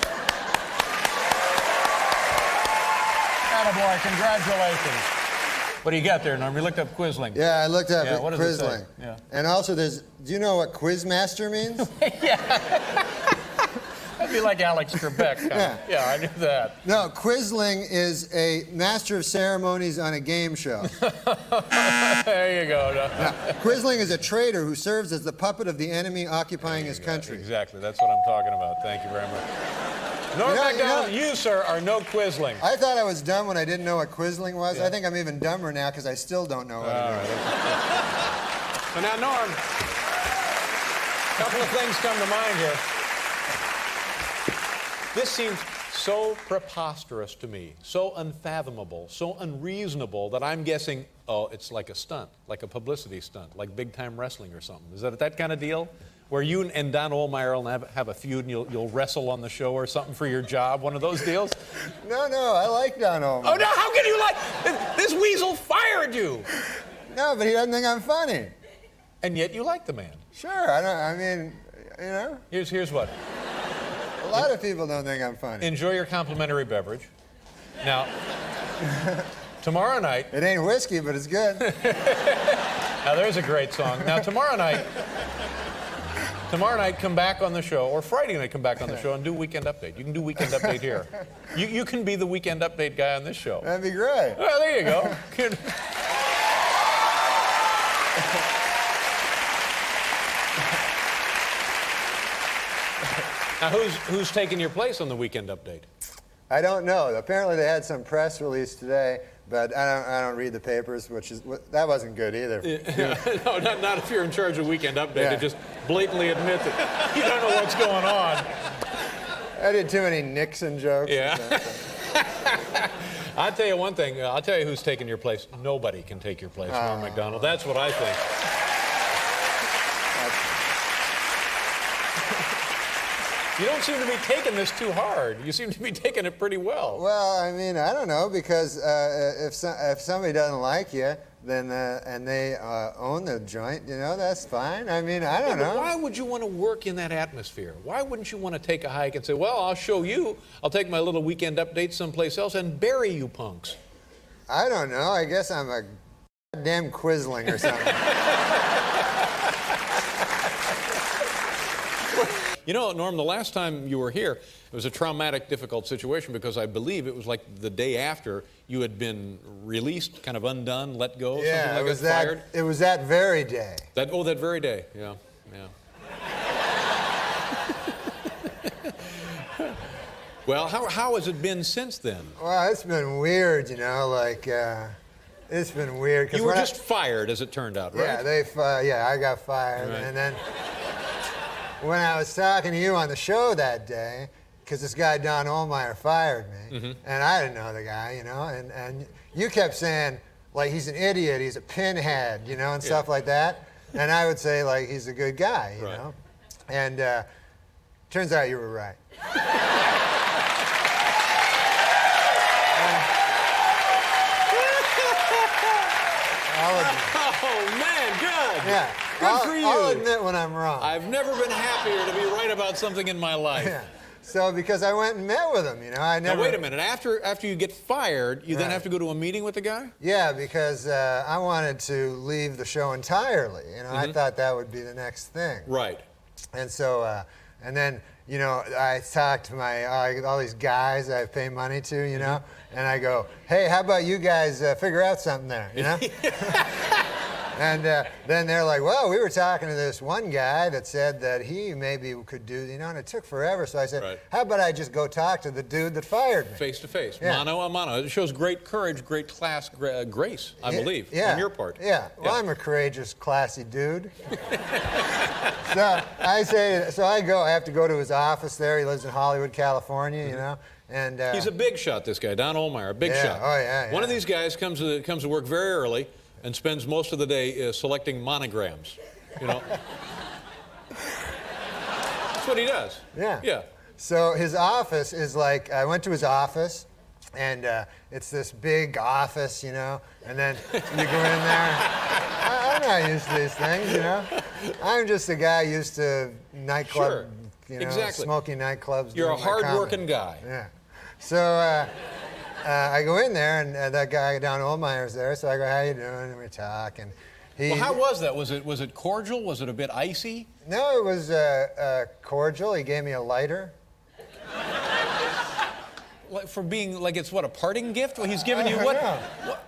Attaboy, congratulations. What do you got there, Norm? You looked up Quisling. Yeah, I looked up Yeah, what does it say? Quizling. Yeah. And also, do you know what Quizmaster means? That'd be like Alex Trebek. Kind of. Yeah, I knew that. No, Quizling is a master of ceremonies on a game show. There you go. Now, Quisling is a traitor who serves as the puppet of the enemy occupying his country. Exactly. That's what I'm talking about. Thank you very much. Norm MacDonald, you, sir, are no Quisling. I thought I was dumb when I didn't know what Quizling was. Yeah. I think I'm even dumber now because I still don't know what it is. So now, Norm, a couple of things come to mind here. This seems so preposterous to me, so unfathomable, so unreasonable that I'm guessing, oh, it's like a stunt, like a publicity stunt, like big-time wrestling or something. Is that kind of deal? Where you and Don Ohlmeyer will have a feud and you'll wrestle on the show or something for your job, one of those deals? No, I like Don Ohlmeyer. Oh, no, how can you like, this weasel fired you. No, but he doesn't think I'm funny. And yet you like the man. Sure, I mean, you know, Here's what. a lot of people don't think I'm funny. Enjoy your complimentary beverage. Now, tomorrow night. It ain't whiskey, but it's good. Now, there's a great song. Now, tomorrow night, come back on the show, or Friday night, come back on the show and do Weekend Update. You can do Weekend Update here. You can be the Weekend Update guy on this show. That'd be great. Well, there you go. Good. Now, who's taking your place on the Weekend Update? I don't know. Apparently they had some press release today, but I don't read the papers, that wasn't good either. No, not if you're in charge of Weekend Update. Yeah. It just blatantly admits it. You don't know what's going on. I did too many Nixon jokes. Yeah. I'll tell you one thing. I'll tell you who's taking your place. Nobody can take your place, Norm MacDonald. That's what I think. You don't seem to be taking this too hard. You seem to be taking it pretty well. Well, I mean, I don't know, because if somebody doesn't like you, then and they own the joint, you know, that's fine. I mean, I don't know. Why would you want to work in that atmosphere? Why wouldn't you want to take a hike and say, well, I'll show you. I'll take my little Weekend Update someplace else and bury you punks? I don't know. I guess I'm a goddamn Quisling or something. You know, Norm, the last time you were here, it was a traumatic, difficult situation because I believe it was like the day after you had been released, kind of undone, let go, Yeah, something like that, fired. it was that very day. That very day, yeah. Well, how has it been since then? Well, it's been weird, you know, like, it's been weird. 'Cause You were when just fired, as it turned out, right? Yeah, I got fired. Right. And then when I was talking to you on the show that day, because this guy Don Ohlmeyer fired me, and I didn't know the guy, you know, and you kept saying, like, he's an idiot, he's a pinhead, you know, and stuff like that. And I would say, like, he's a good guy, you know. And turns out you were right. Oh, man, good. Yeah. Good for you. I'll admit when I'm wrong. I've never been happier to be right about something in my life. Yeah. So, because I went and met with him, you know, I never... Now, wait a minute. After you get fired, you then Right. have to go to a meeting with the guy? Yeah, because I wanted to leave the show entirely. You know, I thought that would be the next thing. Right. And so, and then, you know, I talked to all these guys I pay money to, you know, and I go, hey, how about you guys figure out something there, you know? And then they're like, well, we were talking to this one guy that said that he maybe could do, and it took forever. So I said, Right. how about I just go talk to the dude that fired me? Face to face, Yeah. mano a mano. It shows great courage, great class, grace, I believe, on your part. Yeah. Well, I'm a courageous, classy dude. So I have to go to his office there. He lives in Hollywood, California, and He's a big shot, this guy, Don Ohlmeyer, a big Yeah, shot. oh, yeah, One of yeah. these guys comes to work very early and spends most of the day selecting monograms, That's what he does. Yeah. Yeah. So his office is like, I went to his office, and it's this big office, and then you go in there. I'm not used to these things, I'm just a guy used to nightclub, Sure. Exactly. smoky nightclubs. You're a doing my comedy. hard-working guy. Yeah. So I go in there, and that guy, Don Ohlmeyer's there, so I go, how you doing? And we talk, and he... Well, how was that? Was it cordial? Was it a bit icy? No, it was cordial. He gave me a lighter. For being like it's what, a parting gift? Well, he's giving you I what? know.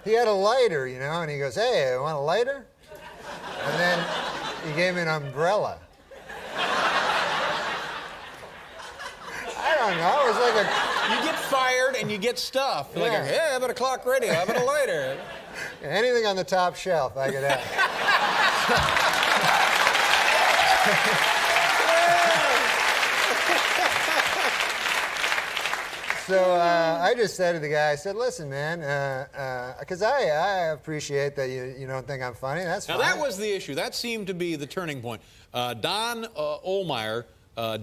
He had a lighter, and he goes, hey, want a lighter? And then he gave me an umbrella. I don't know. It was like You get fired and you get stuff. You're Yeah. Like, hey, how about a clock radio? How about a lighter? anything on the top shelf I could have. So I just said to the guy, I said, listen, man, because I appreciate that you don't think I'm funny. That's Now, fine. that was the issue. That seemed to be the turning point. Don Ohlmeyer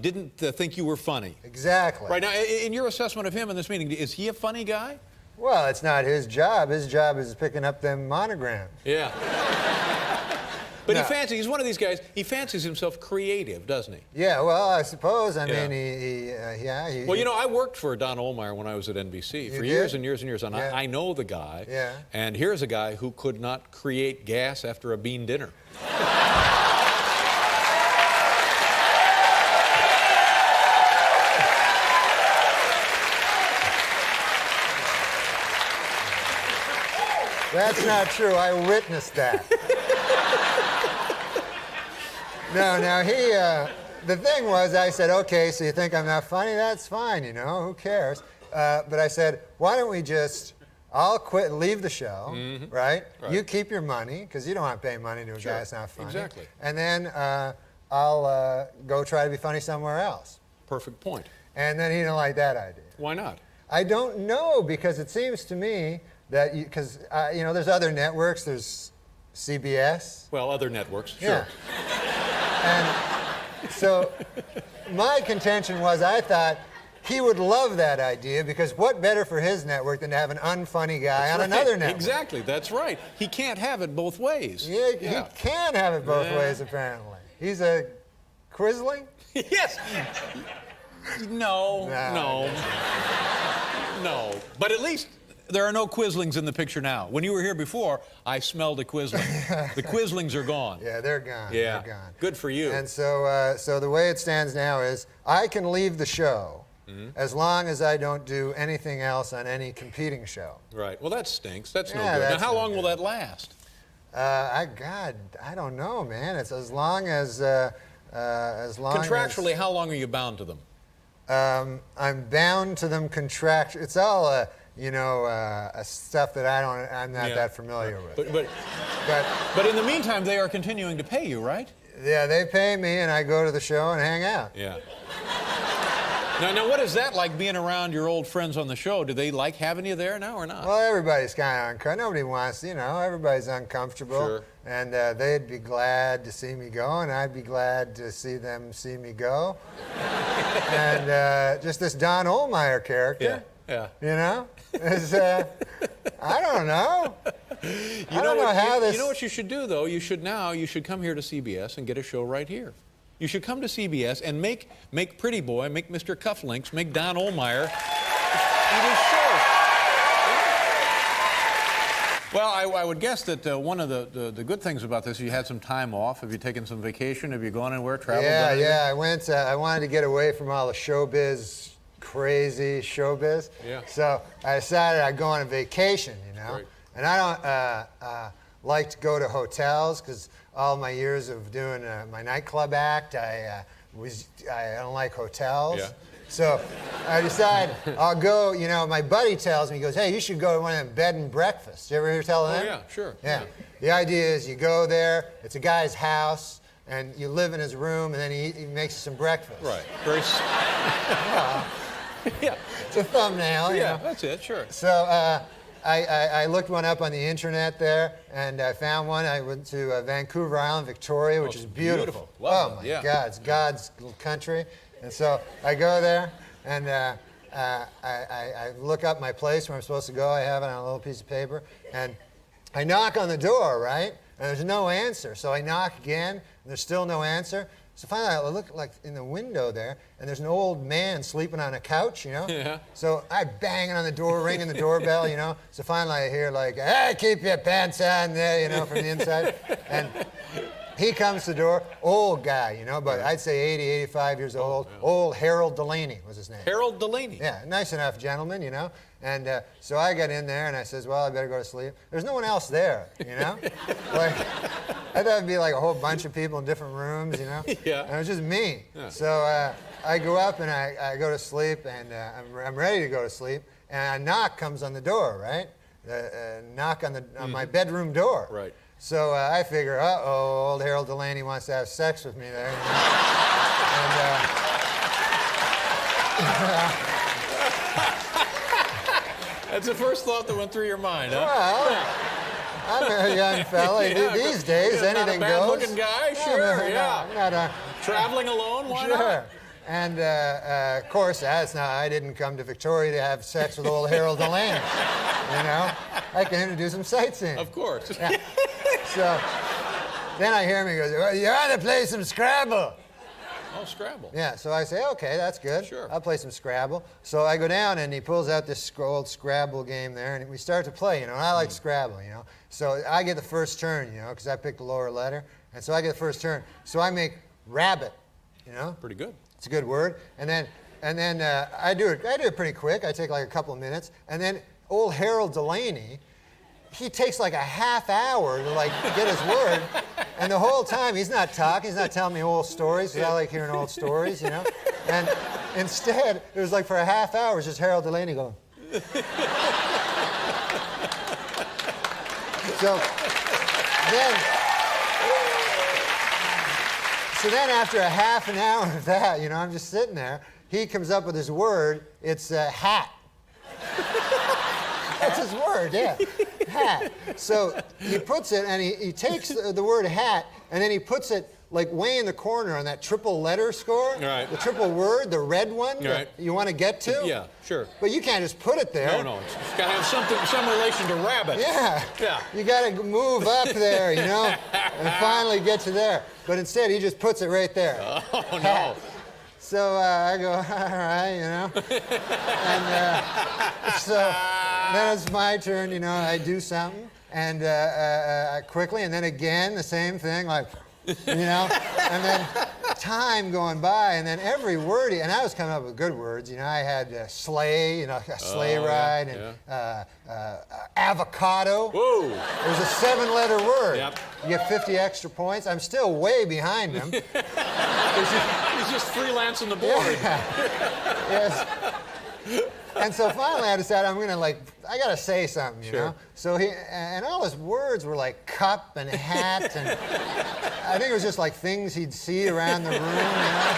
didn't think you were funny. Exactly. Right now, in your assessment of him in this meeting, is he a funny guy? Well, it's not his job. His job is picking up them monograms. Yeah. But No. he's one of these guys, he fancies himself creative, doesn't he? Yeah, well, I suppose. I Yeah. mean, he. Well, I worked for Don Ohlmeyer when I was at NBC for did? years and years and years, and Yeah. I know the guy. Yeah. And here's a guy who could not create gas after a bean dinner. That's not true. I witnessed that. No, he. The thing was, I said, okay, so you think I'm not funny? That's fine, who cares? But I said, why don't we just, I'll quit, leave the show, right? You keep your money, because you don't want to pay money to a guy that's not funny. Exactly. And then I'll go try to be funny somewhere else. Perfect point. And then he didn't like that idea. Why not? I don't know, because it seems to me that, because, there's other networks, there's CBS. Well, other networks, sure. Yeah. And so my contention was, I thought he would love that idea, because what better for his network than to have an unfunny guy on another network? Exactly, that's right. He can't have it both ways. Yeah, he can have it both ways, apparently. He's a quisling? Yes. No. But at least there are no quislings in the picture now. When you were here before, I smelled a quisling. The quislings are gone. Yeah, they're gone. Yeah. They're gone. Good for you. And so, so the way it stands now is, I can leave the show as long as I don't do anything else on any competing show. Right. Well, that stinks. That's no Yeah, good. Now, that's how no long will good. that last? I don't know, man. It's as long as long Contractually, how long are you bound to them? as I'm bound to them contractually. It's all stuff that I'm not that familiar with. But in the meantime, they are continuing to pay you, right? Yeah, they pay me, and I go to the show and hang out. Yeah. Now, what is that like, being around your old friends on the show? Do they like having you there now or not? Well, everybody's kind of uncomfortable. Nobody wants, everybody's uncomfortable. Sure. And they'd be glad to see me go, and I'd be glad to see them see me go. And just this Don Ohlmeyer character, Yeah. is, I don't know. I don't know how this... You know what you should do, though? You should come here to CBS and get a show right here. You should come to CBS and make Pretty Boy, make Mr. Cufflinks, make Don Ohlmeyer eat his show. Well, I would guess that one of the good things about this is you had some time off. Have you taken some vacation? Have you gone anywhere, traveled? Yeah, I went. I wanted to get away from all the showbiz, crazy showbiz. Yeah. So I decided I'd go on a vacation, Right. And I don't. like to go to hotels because all my years of doing my nightclub act, I don't like hotels. Yeah. So I decide I'll go, you know, my buddy tells me, he goes, hey, you should go to one of them bed and breakfasts. You ever hear tell of them? Oh, yeah, sure. Yeah. The idea is you go there, it's a guy's house, and you live in his room, and then he makes you some breakfast. Right. Very. Yeah. It's a thumbnail, you Yeah, know. that's it. Sure. So I looked one up on the internet there, and I found one. I went to Vancouver Island, Victoria, which Oh, is it's beautiful. beautiful. Oh, Lovely, my yeah. God. It's God's little country. And so I go there, and I look up my place where I'm supposed to go. I have it on a little piece of paper. And I knock on the door, right? And there's no answer. So I knock again, and there's still no answer. So finally, I look like in the window there, and there's an old man sleeping on a couch, you know? Yeah. So I banging on the door, ringing the doorbell, you know? So finally I hear like, hey, keep your pants on there, you know, from the inside. And he comes to the door, old guy, you know, but I'd say 80, 85 years old. yeah. Old Harold Delaney was his name. Harold Delaney. Yeah, nice enough gentleman, you know. And so I got in there and I says, well, I better go to sleep. There's no one else there, you know. Like, I thought it'd be like a whole bunch of people in different rooms, you know. Yeah. And it was just me. Yeah. So I go up and I go to sleep, and I'm ready to go to sleep, and a knock comes on the door, right? Knock on my bedroom door. Right. So I figure, uh-oh, old Harold Delaney wants to have sex with me there. You know? That's the first thought that went through your mind, huh? Well, I'm a young fella. Yeah, These days, yeah, not a anything goes. bad-looking guy, No, sure, no, yeah. I'm not a, Traveling alone, why sure. not? And of course, I didn't come to Victoria to have sex with old Harold Delaney. You know, I came to do some sightseeing. Of course. So then I hear him. He goes, well, you ought to play some Scrabble. Oh, Scrabble. Yeah, so I say, okay, that's good. Sure. I'll play some Scrabble. So I go down, and he pulls out this old Scrabble game there, and we start to play, you know, and I like Scrabble, you know. So I get the first turn, you know, because I picked the lower letter, and so I get the first turn. So I make rabbit, you know. Pretty good. It's a good word. And then I do it pretty quick. I take like a couple of minutes, and then old Harold Delaney, he takes like a half hour to like get his word, and the whole time he's not talking, he's not telling me old stories, because I like hearing old stories, you know. And instead, it was like for a half hour, it was just Harold Delaney going. So then after a half an hour of that, you know, I'm just sitting there, he comes up with his word, it's hat. That's his word, yeah. Hat. So he puts it, and he takes the word hat, and then he puts it like way in the corner on that triple letter score. Right. The triple word, the red one Right. that you want to get to. Yeah, sure. But you can't just put it there. No, it's got to have some relation to rabbit. Yeah. Yeah. You got to move up there, you know, and finally get to there. But instead, he just puts it right there. Oh, no. Hat. So I go, all right, you know. And so then it's my turn, you know, I do something, and quickly, and then again, the same thing, like, you know, and then time going by, and then every word, and I was coming up with good words, you know, I had sleigh, you know, a sleigh ride, and avocado. Whoa. It was a 7-letter word. Yep. You get 50 extra points. I'm still way behind him. He's just freelancing the board. Yes. And so finally I decided I'm gonna I gotta say something, you know? So and all his words were like cup and hat, and I think it was just like things he'd see around the room, you know?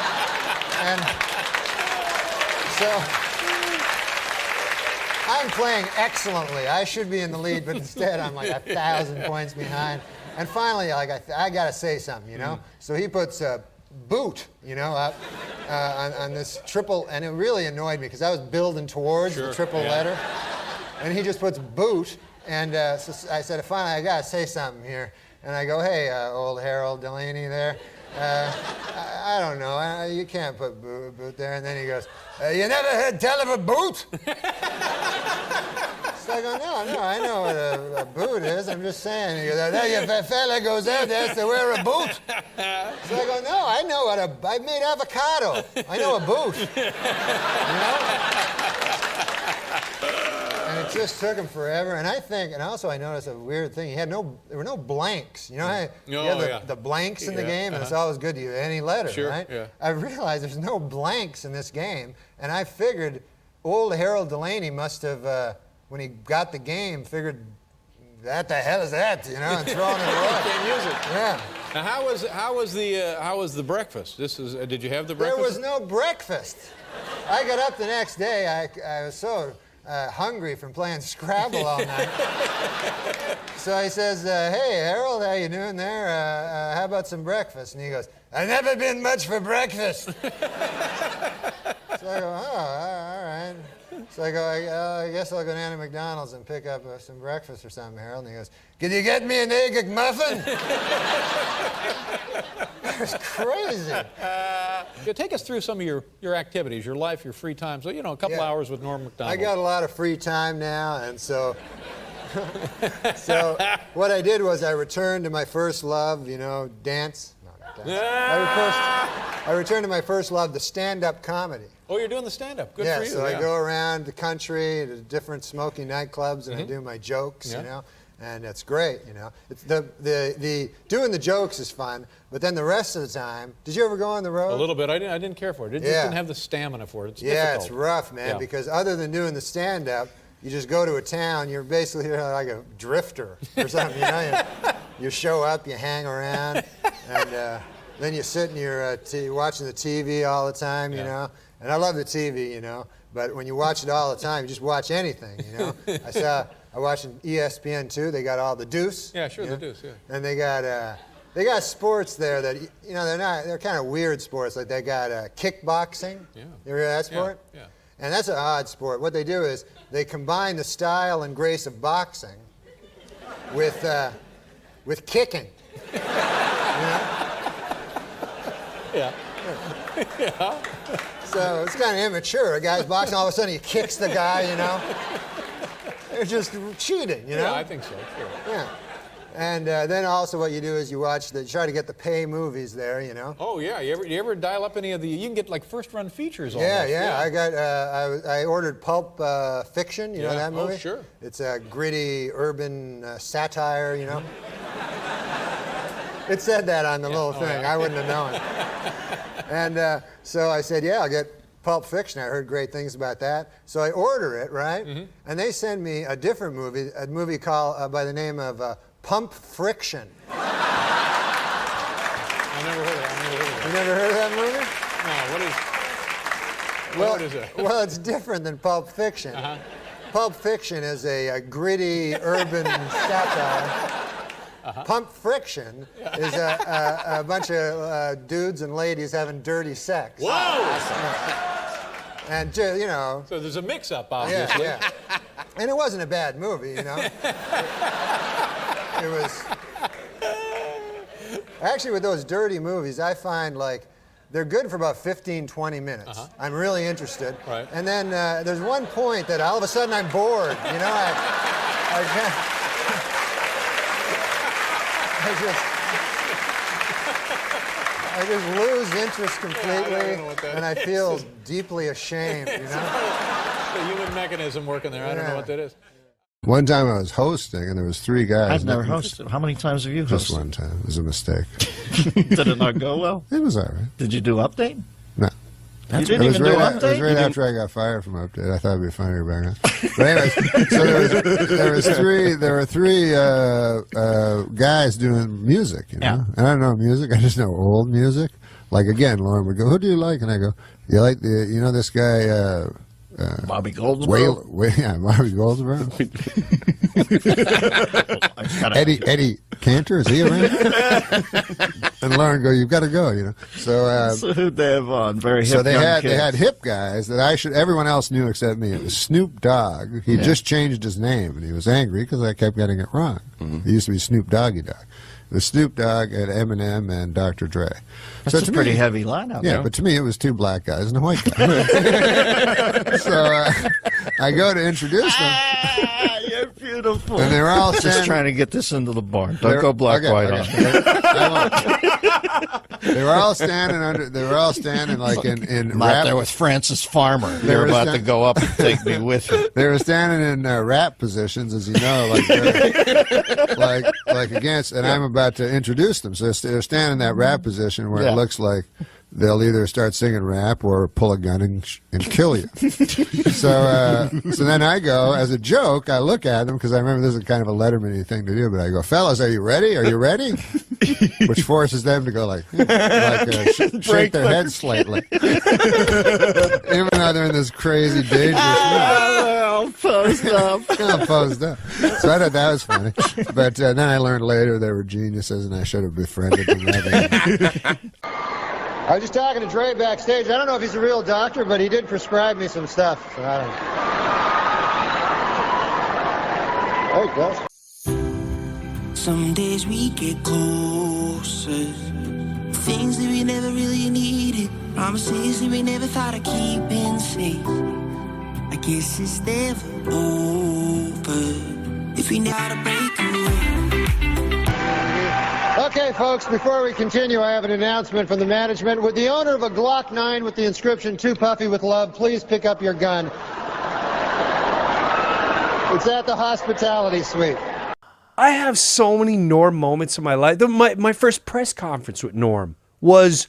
And so I'm playing excellently. I should be in the lead, but instead I'm like 1,000 points behind. And finally, like I gotta say something, you know? So he puts boot, you know, up on this triple, and it really annoyed me because I was building towards the triple letter, and he just puts boot, and so I said, finally, I gotta say something here, and I go, hey, old Harold Delaney there, I don't know, you can't put boot there, and then he goes, you never heard tell of a boot? So I go, no, I know what a boot is. I'm just saying. He goes, if a fella goes out there to wear a boot. So I go, no, I know I made avocado. I know a boot. You know? And it just took him forever. And I think, and also I noticed a weird thing. There were no blanks. You know how you have the blanks in the game, and it's always good to use any letter, right? Yeah. I realized there's no blanks in this game, and I figured old Harold Delaney must have, when he got the game, figured, what the hell is that, you know, and thrown it away. Can't use it. Yeah. Now, how was the breakfast? Did you have the breakfast? There was no breakfast. I got up the next day. I was so hungry from playing Scrabble all night. So he says, "Hey, Harold, how you doing there? How about some breakfast?" And he goes, "I've never been much for breakfast." So I go, "Oh, all right." So I go, I guess I'll go down to McDonald's and pick up some breakfast or something, Harold. And he goes, "Can you get me an egg McMuffin?" It was crazy. Take us through some of your activities, your life, your free time. So, you know, a couple hours with Norm MacDonald. I got a lot of free time now, and so what I did was I returned to my first love, you know, dance. No, not dance. I returned to my first love, the stand-up comedy. Oh, you're doing the stand-up. Good for you. So I go around the country to different smoky nightclubs, and I do my jokes, you know, and it's great, you know. It's the doing the jokes is fun, but then the rest of the time, did you ever go on the road? A little bit. I didn't care for it. It just didn't have the stamina for it. It's difficult. It's rough, man, because other than doing the stand-up, you just go to a town, you're basically like a drifter or something, you know. You show up, you hang around, and then you sit and you're watching the TV all the time, you know. And I love the TV, you know, but when you watch it all the time, you just watch anything, you know. I watched ESPN too. They got all the Deuce. Yeah, sure, the Deuce, yeah. And they got sports there that, you know, they're kind of weird sports. Like they got kickboxing. Yeah. You ever hear that sport? Yeah. And that's an odd sport. What they do is they combine the style and grace of boxing with kicking. You know? Yeah. Yeah. So it's kind of immature. A guy's boxing, all of a sudden he kicks the guy, you know. They're just cheating, you know. Yeah, I think so. Sure. Yeah. And then also what you do is you try to get the pay movies there, you know. Oh yeah, you ever dial up any of the? You can get like first-run features. Yeah. I ordered Pulp Fiction. You know that movie? Oh sure. It's a gritty urban satire, you know. It said that on the little thing. I wouldn't have known. And so I said, I'll get Pulp Fiction. I heard great things about that. So I order it, right? Mm-hmm. And they send me a different movie, a movie called by the name of Pump Friction. I never heard of that. You never heard of that movie? No, what is it? Well, it's different than Pulp Fiction. Pulp Fiction is a gritty urban satire. Pump Friction is a bunch of dudes and ladies having dirty sex. Whoa! And, you know. So there's a mix-up, obviously. Yeah. And it wasn't a bad movie, you know. It was. Actually, with those dirty movies, I find like they're good for about 15, 20 minutes. I'm really interested. Right. And then there's one point that all of a sudden I'm bored, you know. I just lose interest completely, and I feel deeply ashamed, you know? The human mechanism working there. I don't know what that is. One time I was hosting, and there was 3 guys. I've never hosted. How many times have you hosted? Just one time. It was a mistake. Did it not go well? It was all right. Did you do Update? No. You didn't even do Update? It was right after I got fired from Update. I thought it'd be funnier back then. But anyways, so there were three guys doing music, you know? Yeah. And I don't know music. I just know old music. Like, again, Lauren would go, who do you like? And I go, you like this guy, Bobby Goldsboro? Bobby Goldsboro. Eddie Cantor, is he around? And Lauren go, you've got to go, you know. So who'd they have on? Very hip. So they had hip guys that everyone else knew except me. It was Snoop Dogg. He just changed his name, and he was angry because I kept getting it wrong. It used to be Snoop Doggy Dogg. It was Snoop Dogg and Eminem and Dr. Dre. That's a pretty heavy lineup. Yeah, but to me it was 2 black guys and a white guy. So I go to introduce them. You're beautiful. And they were all Just standing. trying to get this into the barn. Don't go black white on it. They were all standing under. They were all standing like in I'm out rap. there with Francis Farmer. They're were about to go up and take me with you. They were standing in rap positions, as you know, like against. And I'm about to introduce them, so they're standing in that rap position where it looks like they'll either start singing rap or pull a gun and kill you. So then I go, as a joke, I look at them, because I remember this is kind of a Letterman-y thing to do, but I go, fellas, are you ready? Are you ready? Which forces them to go shake their heads slightly. Even though they're in this crazy dangerous All posed up. posed up. So I thought that was funny. But then I learned later they were geniuses, and I should have befriended them rather than... I was just talking to Dre backstage. I don't know if he's a real doctor, but he did prescribe me some stuff. So I don't know. There he goes. Some days we get closer. Things that we never really needed. Promises that we never thought of keeping safe. I guess it's never over if we know how to break away. Okay, folks, before we continue, I have an announcement from the management. Would the owner of a Glock 9 with the inscription, "Too Puffy with Love," please pick up your gun? It's at the hospitality suite. I have so many Norm moments in my life. My first press conference with Norm was,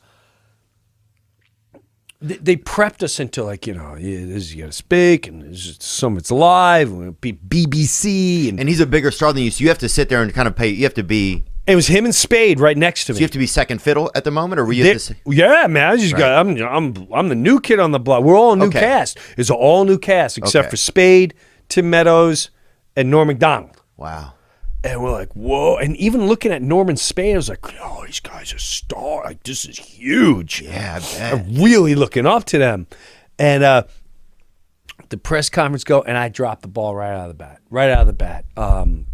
they prepped us into this is you got to speak, and some it's live, and BBC. And he's a bigger star than you, so you have to sit there and kind of pay. You have to be... It was him and Spade right next to me. So you have to be second fiddle at the moment, or were you? Yeah, man. I just got. I'm the new kid on the block. We're all a new cast. It's an all new cast except for Spade, Tim Meadows, and NORM MACDONALD. Wow. And we're like, whoa. And even looking at Norman Spade, I was like, oh, these guys are stars. Like, this is huge. Yeah, I bet. I'm really looking up to them. And the press conference and I dropped the ball right out of the bat.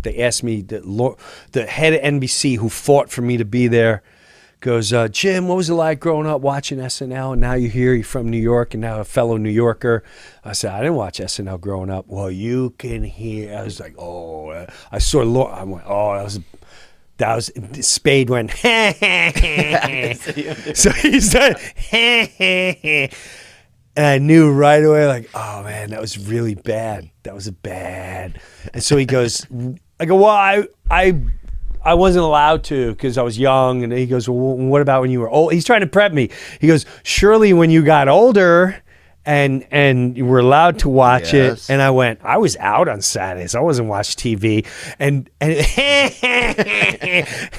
They asked me, the head of NBC who fought for me to be there, goes, Jim, what was it like growing up watching SNL? And now you're here, you're from New York, and now a fellow New Yorker. I said, I didn't watch SNL growing up. Well, you can hear. I was like, oh. I saw Laura. I went, oh, that was Spade went, so he said, and I knew right away, like, oh man, that was really bad. That was bad. And so he goes, I go, well, I wasn't allowed to because I was young. And he goes, well, what about when you were old? He's trying to prep me. He goes, surely when you got older and you were allowed to watch it. And I went, I was out on Saturdays. I wasn't watching TV. And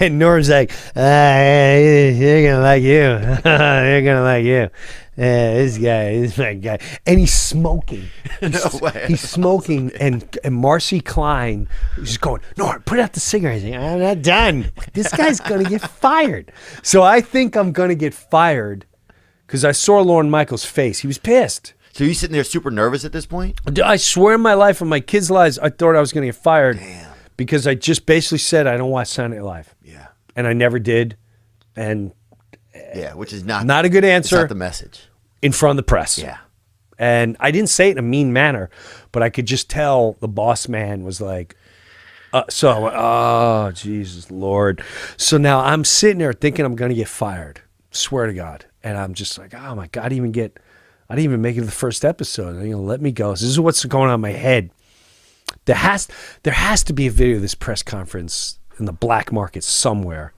and Norm's like, they're going to like you. They're going to like you. This guy is my guy. And he's smoking. No way. He's smoking. And Marcy Klein is going, Norm, put out the cigarette. Like, I'm not done. This guy's going to get fired. So I think I'm going to get fired because I saw Lorne Michaels' face. He was pissed. So you sitting there super nervous at this point? I swear in my life, in my kids' lives, I thought I was going to get fired. Damn. Because I just basically said I don't watch Saturday Night Live. Yeah. And I never did. And yeah, which is not a good answer. It's not the message. In front of the press. Yeah. And I didn't say it in a mean manner, but I could just tell the boss man was like, so I went, oh, Jesus, Lord. So now I'm sitting there thinking I'm going to get fired. Swear to God. And I'm just like, oh my God, I didn't even make it to the first episode. They're going to let me go. So this is what's going on in my head. There has to be a video of this press conference in the black market somewhere.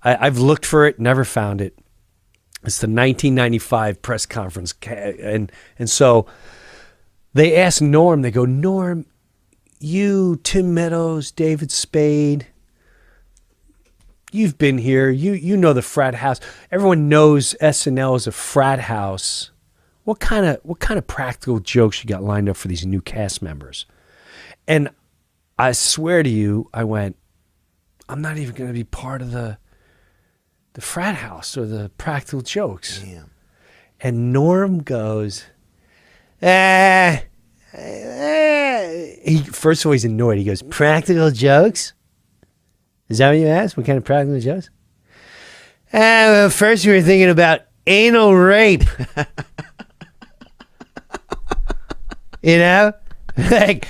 I've looked for it, never found it. It's the 1995 press conference. And so they asked Norm, they go, Norm, you, Tim Meadows, David Spade, you've been here. You know the frat house. Everyone knows SNL is a frat house. What kind of practical jokes you got lined up for these new cast members? And I swear to you, I went, I'm not even going to be part of the frat house or the practical jokes. Damn. And Norm goes, first of all, he's annoyed. He goes, practical jokes? Is that what you asked? What kind of practical jokes? Well, first we were thinking about anal rape. You know? Like,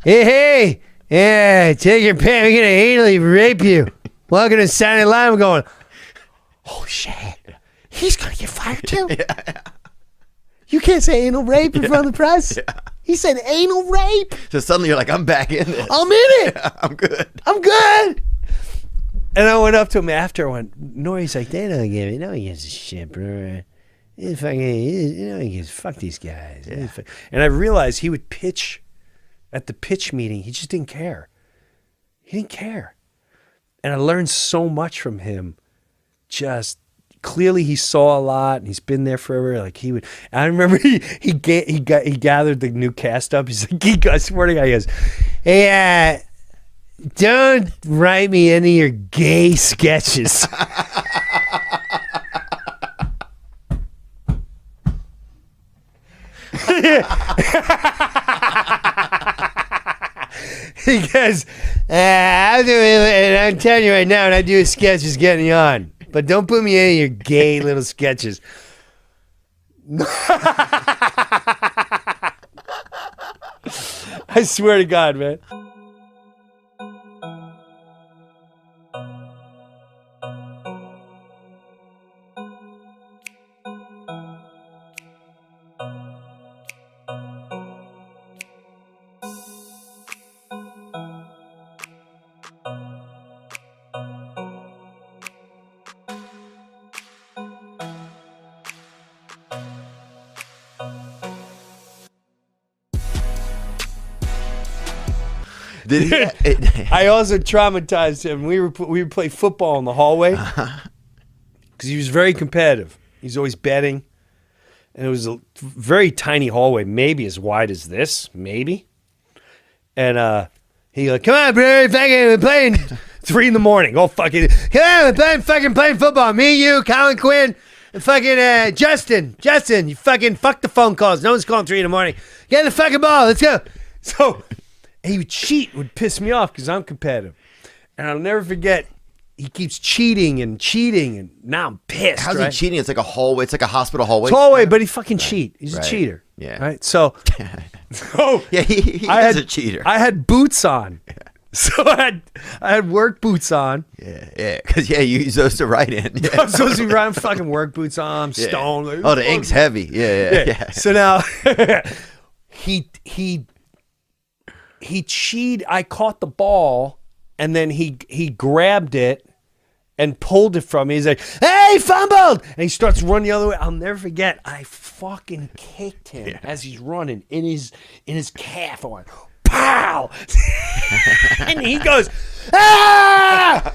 hey, Yeah, take your pants. We're gonna anally rape you. Welcome to Saturday Night Live. I'm going, oh shit, he's gonna get fired too. You can't say anal rape in front of the press. He said anal rape. So suddenly you're like, I'm back in this. I'm in it. I'm good. I'm good. And I went up to him after. I went, Nori's like, they don't give it. No one gives a shit, bro. Fuck these guys. Yeah. And I realized he would pitch at the pitch meeting. He just didn't care. He didn't care. And I learned so much from him. Just clearly he saw a lot and he's been there forever. Like he would, I remember he gathered the new cast up. He's like, I swear to God, he goes, hey, don't write me any of your gay sketches. He goes, I'm telling you right now, when I do a sketch, it's getting on. But don't put me in any of your gay little sketches. I swear to God, man. I also traumatized him. We would play football in the hallway because he was very competitive. He's always betting, and it was a very tiny hallway, maybe as wide as this, maybe. And he like, come on, bro, we're playing 3 a.m. Oh fucking, come on, we're playing football. Me, you, Colin Quinn, and fucking Justin, you fucking fuck the phone calls. No one's calling 3 a.m. Get the fucking ball. Let's go. So. He would cheat, would piss me off because I'm competitive. And I'll never forget, he keeps cheating, and now I'm pissed. How's he cheating? It's like a hallway. It's like a hospital hallway. It's a hallway, but he fucking cheat. He's a cheater. Yeah. Right? So yeah, he is a cheater. I had boots on. Yeah. So I had work boots on. Yeah. Because you're supposed to write in. Yeah. I'm supposed to be writing fucking work boots on. I'm stoned. Like, oh, the ink's heavy. Yeah. So now he cheated. I caught the ball, and then he grabbed it and pulled it from me. He's like, hey, fumbled! And he starts running the other way. I'll never forget. I fucking kicked him as he's running in his calf. I went, pow! And he goes, ah!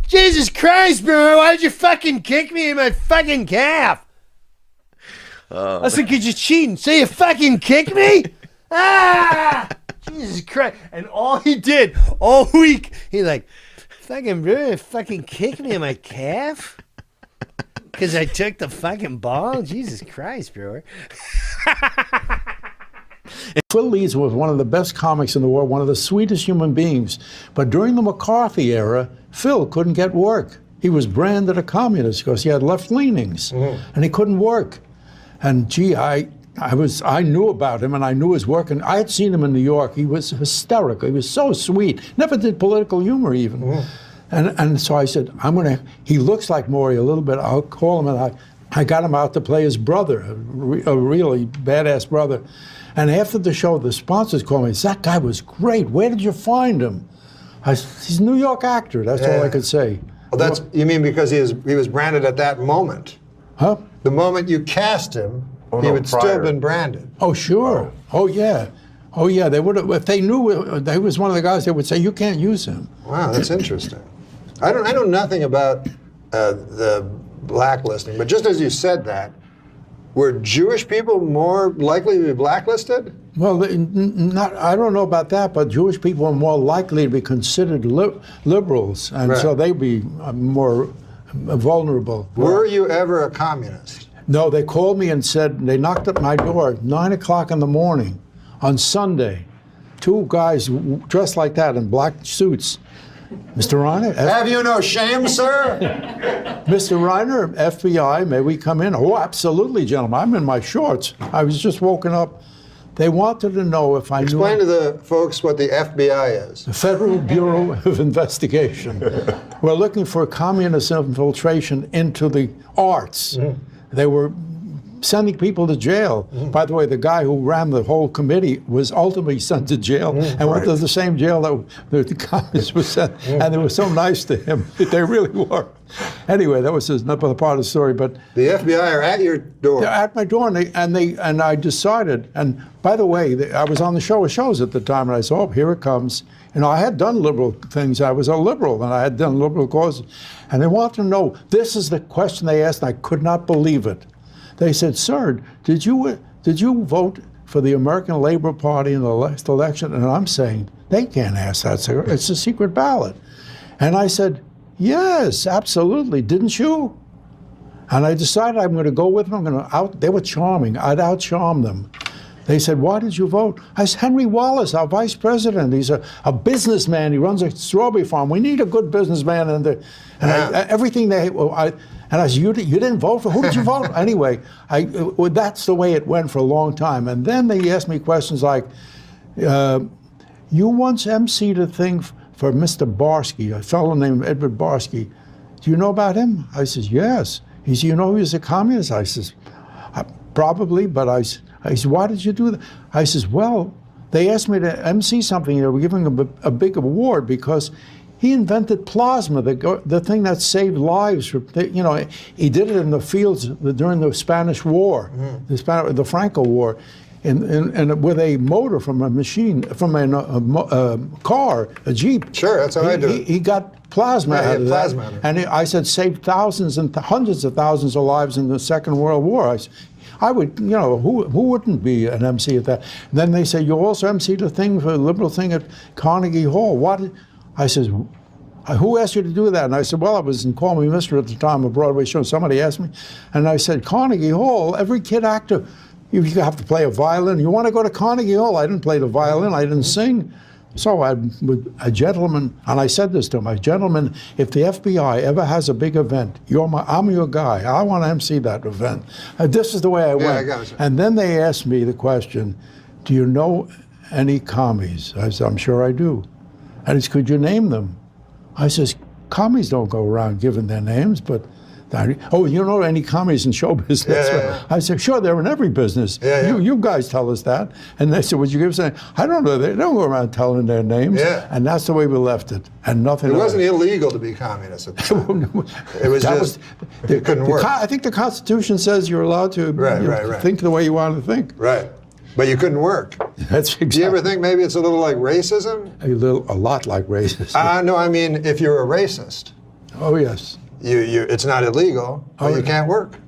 Jesus Christ, bro! Why did you fucking kick me in my fucking calf? I said, because you're cheating. So you fucking kick me? Ah! Jesus Christ. And all he did all week, he like, fucking bro, fucking kicked me in my calf because I took the fucking ball. Jesus Christ, bro. Phil Leeds was one of the best comics in the world, one of the sweetest human beings. But during the McCarthy era, Phil couldn't get work. He was branded a communist because he had left leanings, and he couldn't work. And gee, I knew about him, and I knew his work, and I had seen him in New York. He was hysterical. He was so sweet. Never did political humor even. And so I said, he looks like Maury a little bit. I'll call him, and I got him out to play his brother, a really badass brother. And after the show, the sponsors called me. That guy was great. Where did you find him? He's a New York actor. That's all I could say. Well, you mean because he was branded at that moment? Huh? The moment you cast him, he would still have been branded. Oh, sure. Oh, yeah. Oh, yeah. They would have, if they knew he was one of the guys, they would say, you can't use him. Wow, that's interesting. I know nothing about the blacklisting, but just as you said that, were Jewish people more likely to be blacklisted? Well, I don't know about that, but Jewish people are more likely to be considered liberals, and so they'd be more vulnerable. Were you ever a communist? No, they called me and said, they knocked at my door at 9 o'clock in the morning on Sunday. 2 guys dressed like that in black suits. Mr. Reiner? Have you no shame, sir? Mr. Reiner, FBI, may we come in? Oh, absolutely, gentlemen. I'm in my shorts. I was just woken up They wanted to know if I knew. Explain to the folks what the FBI is. The Federal Bureau of Investigation. We're looking for communist infiltration into the arts. They were sending people to jail. By the way, the guy who ran the whole committee was ultimately sent to jail and went to the same jail that the communists were sent. And they were so nice to him. They really were. Anyway, that was another part of the story. But the FBI are at your door. They're at my door, and I decided. And by the way, I was on the shows at the time, and I said, "Oh, here it comes." I had done liberal things. I was a liberal, and I had done liberal causes. And they wanted to know. This is the question they asked, and I could not believe it. They said, "Sir, did you vote for the American Labor Party in the last election?" And I'm saying, "They can't ask that, sir. It's a secret ballot." And I said, "Yes, absolutely. Didn't you?" And I decided I'm going to go with them. They were charming. I'd out-charm them. They said, "Why did you vote?" I said, "Henry Wallace, our vice president. He's a businessman. He runs a strawberry farm. We need a good businessman." Everything they... And I said, you didn't vote for? Who did you vote for? Anyway, that's the way it went for a long time. And then they asked me questions like, you once emceed a thing for Mr. Barsky, a fellow named Edward Barsky. Do you know about him? I says, yes. He said, you know he was a communist? I says, probably, but I said, why did you do that? I says, well, they asked me to MC something. They were giving him a big award because he invented plasma, the thing that saved lives. He did it in the fields during the Spanish War, the Franco War, and with a motor from a machine, from a car, a Jeep. Sure, that's how I do it. He got plasma out of that. And I said, saved thousands and hundreds of thousands of lives in the Second World War. I would, who wouldn't be an MC at that? And then they say, you also MC'd a thing for a liberal thing at Carnegie Hall. What? I says, who asked you to do that? And I said, well, I was in Call Me Mister at the time, a Broadway show. Somebody asked me. And I said, Carnegie Hall, every kid actor, you have to play a violin. You want to go to Carnegie Hall? I didn't play the violin. I didn't sing. So a gentleman, and I said this to him, a gentleman, if the FBI ever has a big event, I'm your guy. I want to MC that event. This is the way I went. I got you. And then they asked me the question, do you know any commies? I said, I'm sure I do. And he said, could you name them? I says, commies don't go around giving their names, but, oh, you know any commies in show business? Yeah. I said, sure, they're in every business. You guys tell us that. And they said, would you give us a name? I don't know, they don't go around telling their names. Yeah. And that's the way we left it. And nothing It else. wasn't illegal to be communist at the time. It was just, it couldn't work. I think the Constitution says you're allowed to think the way you want to think. Right. But you couldn't work. That's exactly. Do you ever think maybe it's a little like racism? A lot like racism. No, I mean, if you're a racist. Oh, yes. It's not illegal, but you can't work.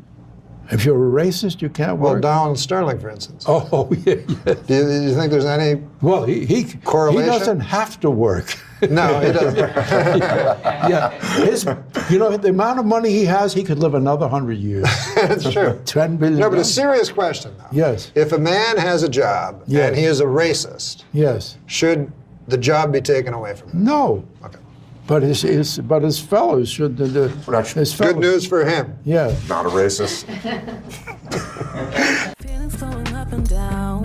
If you're a racist, you can't work. Well, Donald Sterling, for instance. Oh, yeah. Do you think there's any correlation? He doesn't have to work. No, he doesn't. The amount of money he has, he could live another 100 years. That's true. $10 billion. No, but a serious question, though. Yes. If a man has a job and he is a racist, should the job be taken away from him? No. Okay. But his fellows should. Good news for him. Yeah. Not a racist. Feelings flowing up and down,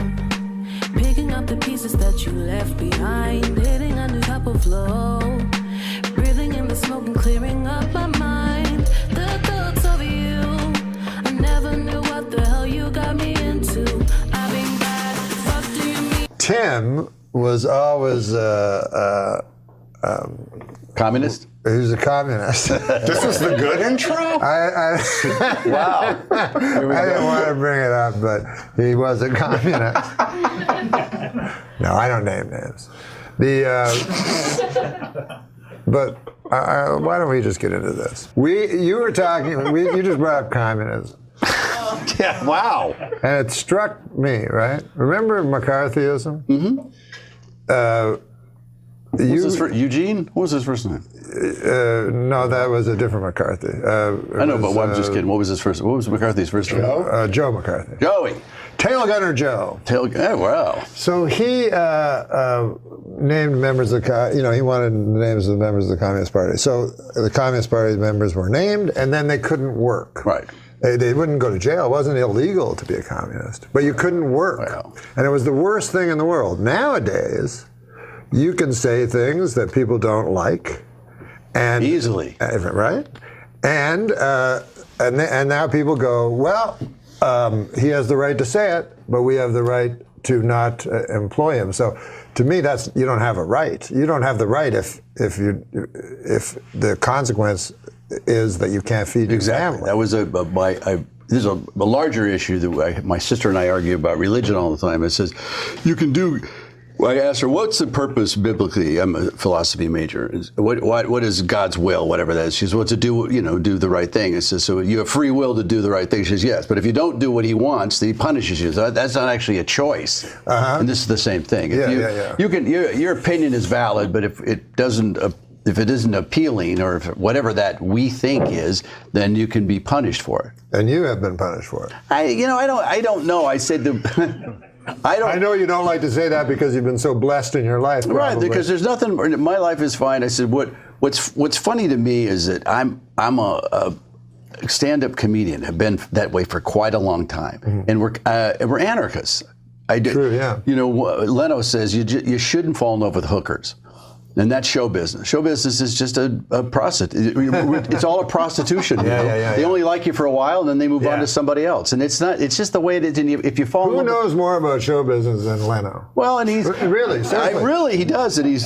picking up the pieces that you left behind, hitting a new type of flow, breathing in the smoke and clearing up my mind. The thoughts of you, I never knew what the hell you got me into. I've been bad. Fuck do you mean? Tim was always communist? He was a communist. This was the good intro? Wow. I didn't want to bring it up, but he was a communist. No, I don't name names. But why don't we just get into this? You just brought up communism. Yeah, wow. And it struck me, right? Remember McCarthyism? Mm-hmm. Eugene? What was his first name? No, that was a different McCarthy. I know, but I'm just kidding. What was McCarthy's first name? Joe McCarthy. Joey. Tail Gunner Joe. Wow. So he named members of he wanted names of the members of the Communist Party. So the Communist Party members were named, and then they couldn't work. Right. They wouldn't go to jail. It wasn't illegal to be a communist, but you couldn't work. And it was the worst thing in the world. Nowadays, you can say things that people don't like. And easily. Right? And now people go, well, he has the right to say it, but we have the right to not employ him. So to me, you don't have a right. You don't have the right if the consequence is that you can't feed your family. That was there's a larger issue that my sister and I argue about religion all the time. It says you can do. I asked her, what's the purpose biblically? I'm a philosophy major. What is God's will, whatever that is? She says, well, to do the right thing. It says, so you have free will to do the right thing. She says, yes, but if you don't do what he wants, then he punishes you. So that's not actually a choice. And this is the same thing. You can, your opinion is valid, but if it isn't appealing, or if whatever that we think is, then you can be punished for it. And you have been punished for it. I don't know. I said I know you don't like to say that because you've been so blessed in your life. Probably. Right, because there's nothing. My life is fine. I said what's funny to me is that I'm a stand-up comedian. Have been that way for quite a long time, and we're anarchists. True, yeah. Leno says you shouldn't fall in love with hookers. And that's show business. Show business is just a prostitute. It's all a prostitution. They only like you for a while, and then they move on to somebody else. And it's not. It's just the way it is. And if you fall, who knows more about show business than Leno? Well, and he's really, he does. And he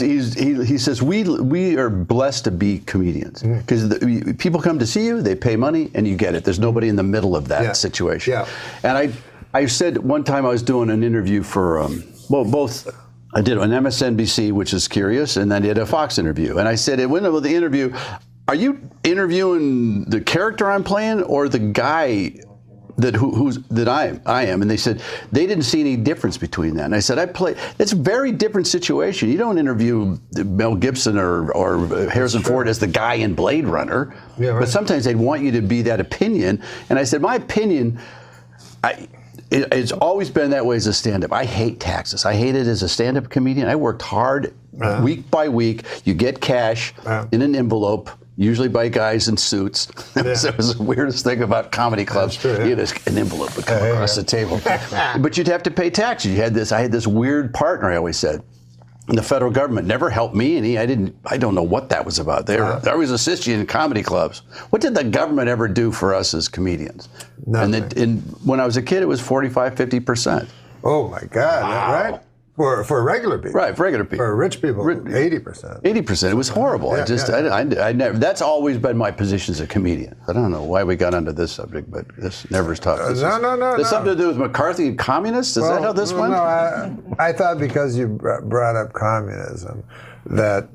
says we are blessed to be comedians because people come to see you, they pay money, and you get it. There's nobody in the middle of that situation. Yeah. And I said one time I was doing an interview for both. I did an MSNBC, which is curious, and then I did a Fox interview. And I said, at the end of the interview, are you interviewing the character I'm playing or the guy that I am? And they said they didn't see any difference between that. And I said, it's a very different situation. You don't interview Mel Gibson or Harrison Ford as the guy in Blade Runner, but sometimes they want you to be that opinion. And I said, my opinion, it's always been that way as a stand-up. I hate taxes. I hate it as a stand-up comedian. I worked hard week by week. You get cash in an envelope, usually by guys in suits. That was the weirdest thing about comedy clubs. True, you had an envelope would come across the table. But you'd have to pay taxes. I had this weird partner, I always said. And the federal government never helped me, and I don't know what that was about. They always assist you in comedy clubs. What did the government ever do for us as comedians? Nothing. And when I was a kid, it was 45, 50%. Oh my God! Wow. Right? For regular people. Right, for regular people. For rich people, 80%. 80%. It was horrible. I never. That's always been my position as a comedian. I don't know why we got onto this subject, but this never is talked. No. There's something to do with McCarthy and communists? Is that how this went? No, I thought because you brought up communism, that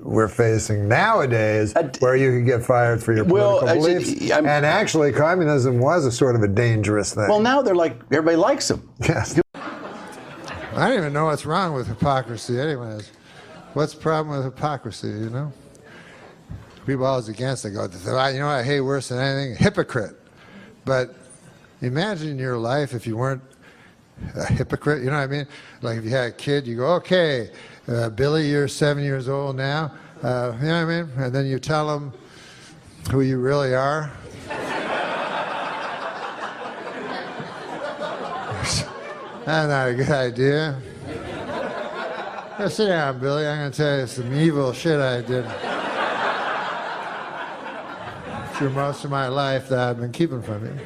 we're facing nowadays, where you could get fired for your political beliefs. And actually, communism was a sort of a dangerous thing. Well, now they're like, everybody likes them. Yes. I don't even know what's wrong with hypocrisy anyways. What's the problem with hypocrisy, People are always against it. Go, you know what I hate worse than anything? Hypocrite. But imagine your life if you weren't a hypocrite, you know what I mean? Like if you had a kid, you go, okay, Billy, you're 7 years old now. You know what I mean? And then you tell him who you really are. That's not a good idea. Sit down, Billy. I'm going to tell you some evil shit I did through most of my life that I've been keeping from you.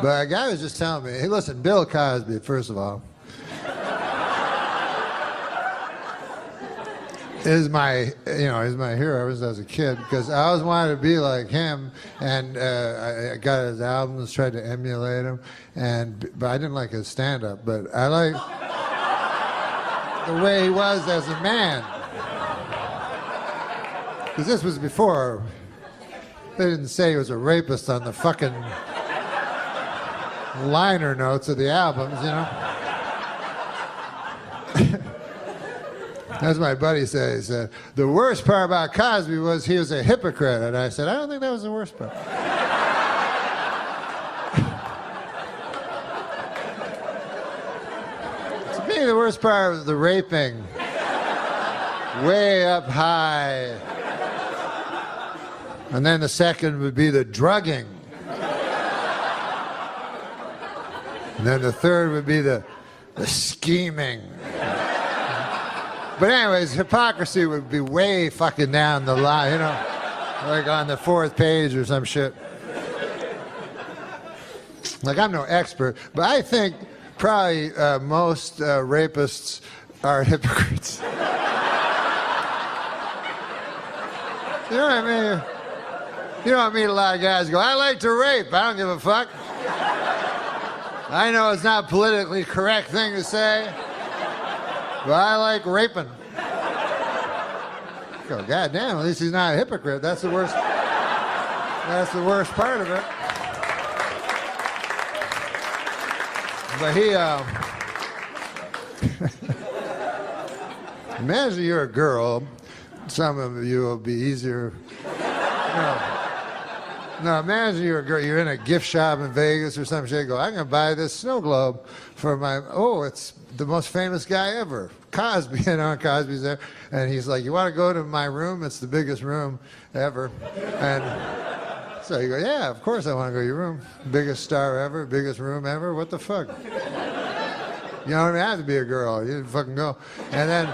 But a guy was just telling me, hey, listen, Bill Cosby, first of all, is my hero ever since I was a kid, because I always wanted to be like him, and I got his albums, tried to emulate him, but I didn't like his stand-up, but I like the way he was as a man. Because this was before, they didn't say he was a rapist on the fucking liner notes of the albums, As my buddy said, he said, the worst part about Cosby was he was a hypocrite. And I said, I don't think that was the worst part. To me, the worst part was the raping. Way up high. And then the second would be the drugging. And then the third would be the scheming. But anyways, hypocrisy would be way fucking down the line, you know, like on the 4th page or some shit. Like, I'm no expert, but I think probably most rapists are hypocrites. You know what I mean? You know, I meet a lot of guys who go, I like to rape, I don't give a fuck. I know it's not a politically correct thing to say, but I like raping. I go, God damn, at least he's not a hypocrite. That's the worst. That's the worst part of it. But he, imagine you're a girl. Some of you will be easier. No, imagine you're a girl, you're in a gift shop in Vegas or some shit, go, I'm going to buy this snow globe for my, oh, it's the most famous guy ever, Cosby, you know, Cosby's there, and he's like, you want to go to my room? It's the biggest room ever. And so you go, yeah, of course I want to go to your room. Biggest star ever, biggest room ever, what the fuck? You don't even have to be a girl, you fucking go. And then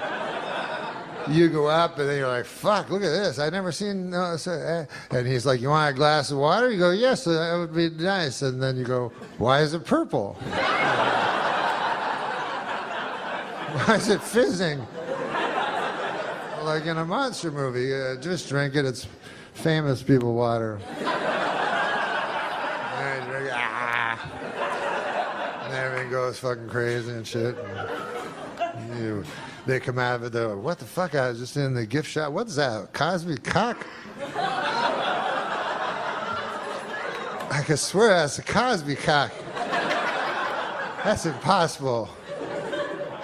you go up, and then you're like, fuck, look at this. I've never seen... And he's like, you want a glass of water? You go, yes, that would be nice. And then you go, why is it purple? Why is it fizzing? Like in a monster movie. Just drink it. It's famous people water. And you drink it, and everything goes fucking crazy and shit. And they come out of it, they're like, what the fuck? I was just in the gift shop. What's that? Cosby cock? I could swear that's a Cosby cock. That's impossible.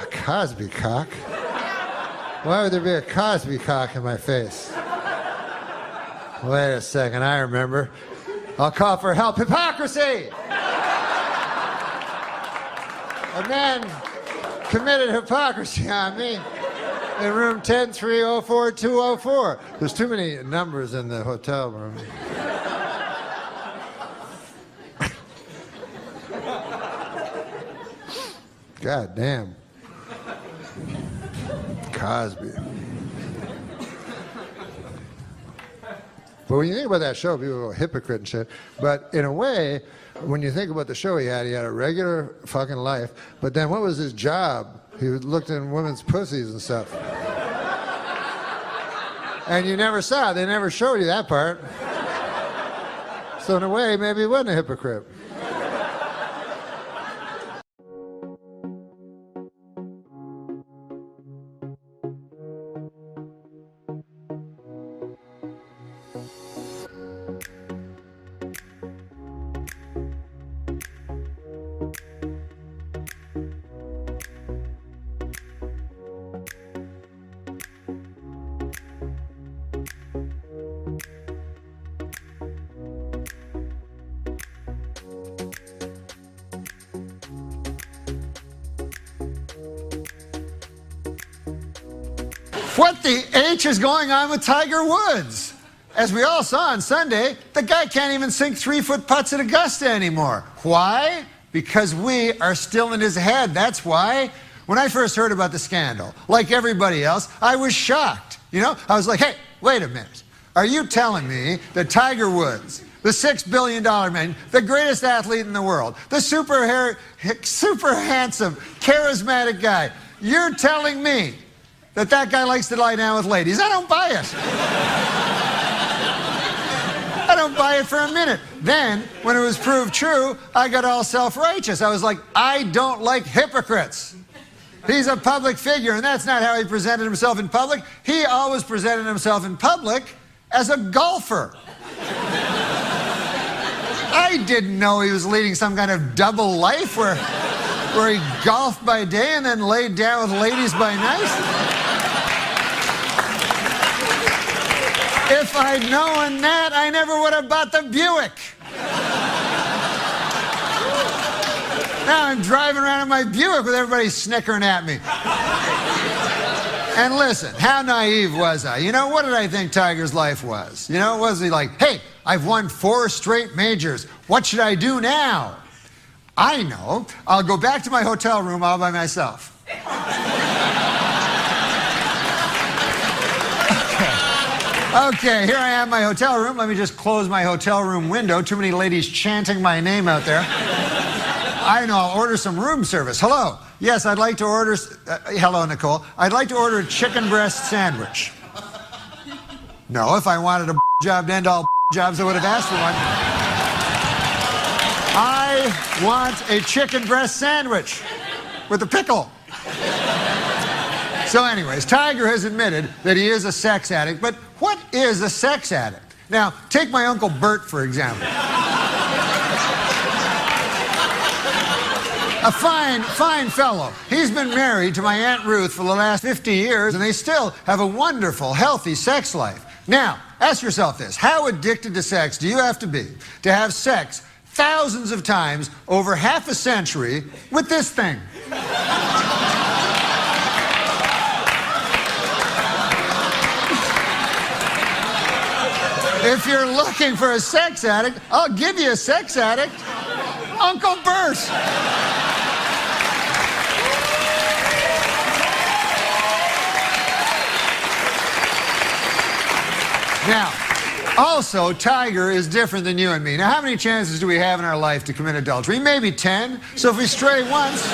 A Cosby cock? Why would there be a Cosby cock in my face? Wait a second, I remember. I'll call for help. Hypocrisy! A man committed hypocrisy on me in room 10304-204. There's too many numbers in the hotel room. God damn. Cosby. But when you think about that show, people go hypocrite and shit. But in a way, when you think about the show he had a regular fucking life. But then what was his job? He looked in women's pussies and stuff. And you never saw it. They never showed you that part. So in a way, maybe he wasn't a hypocrite. What the H is going on with Tiger Woods? As we all saw on Sunday, the guy can't even sink 3-foot putts at Augusta anymore. Why? Because we are still in his head. That's why. When I first heard about the scandal, like everybody else, I was shocked. You know, I was like, hey, wait a minute. Are you telling me that Tiger Woods, the $6 billion man, the greatest athlete in the world, the super handsome, charismatic guy, you're telling me that guy likes to lie down with ladies? I don't buy it. I don't buy it for a minute. Then, when it was proved true, I got all self-righteous. I was like, I don't like hypocrites. He's a public figure, and that's not how he presented himself in public. He always presented himself in public as a golfer. I didn't know he was leading some kind of double life where he golfed by day and then laid down with ladies by night. If I'd known that, I never would have bought the Buick. Now I'm driving around in my Buick with everybody snickering at me. And listen, how naive was I? You know, what did I think Tiger's life was? You know, was he like, hey, I've won 4 straight majors. What should I do now? I know. I'll go back to my hotel room all by myself. Okay, here I am in my hotel room. Let me just close my hotel room window. Too many ladies chanting my name out there. I know, I'll order some room service. Hello. Yes, I'd like to order... hello, Nicole. I'd like to order a chicken breast sandwich. No, if I wanted a job to end all jobs, I would have asked for one. I want a chicken breast sandwich with a pickle. So anyways, Tiger has admitted that he is a sex addict, but what is a sex addict? Now, take my Uncle Bert, for example. A fine fellow. He's been married to my Aunt Ruth for the last 50 years, and they still have a wonderful, healthy sex life. Now, ask yourself this. How addicted to sex do you have to be to have sex thousands of times over half a century with this thing? If you're looking for a sex addict, I'll give you a sex addict. Uncle Bert. Now, also, Tiger is different than you and me. Now, how many chances do we have in our life to commit adultery? Maybe 10. So if we stray once...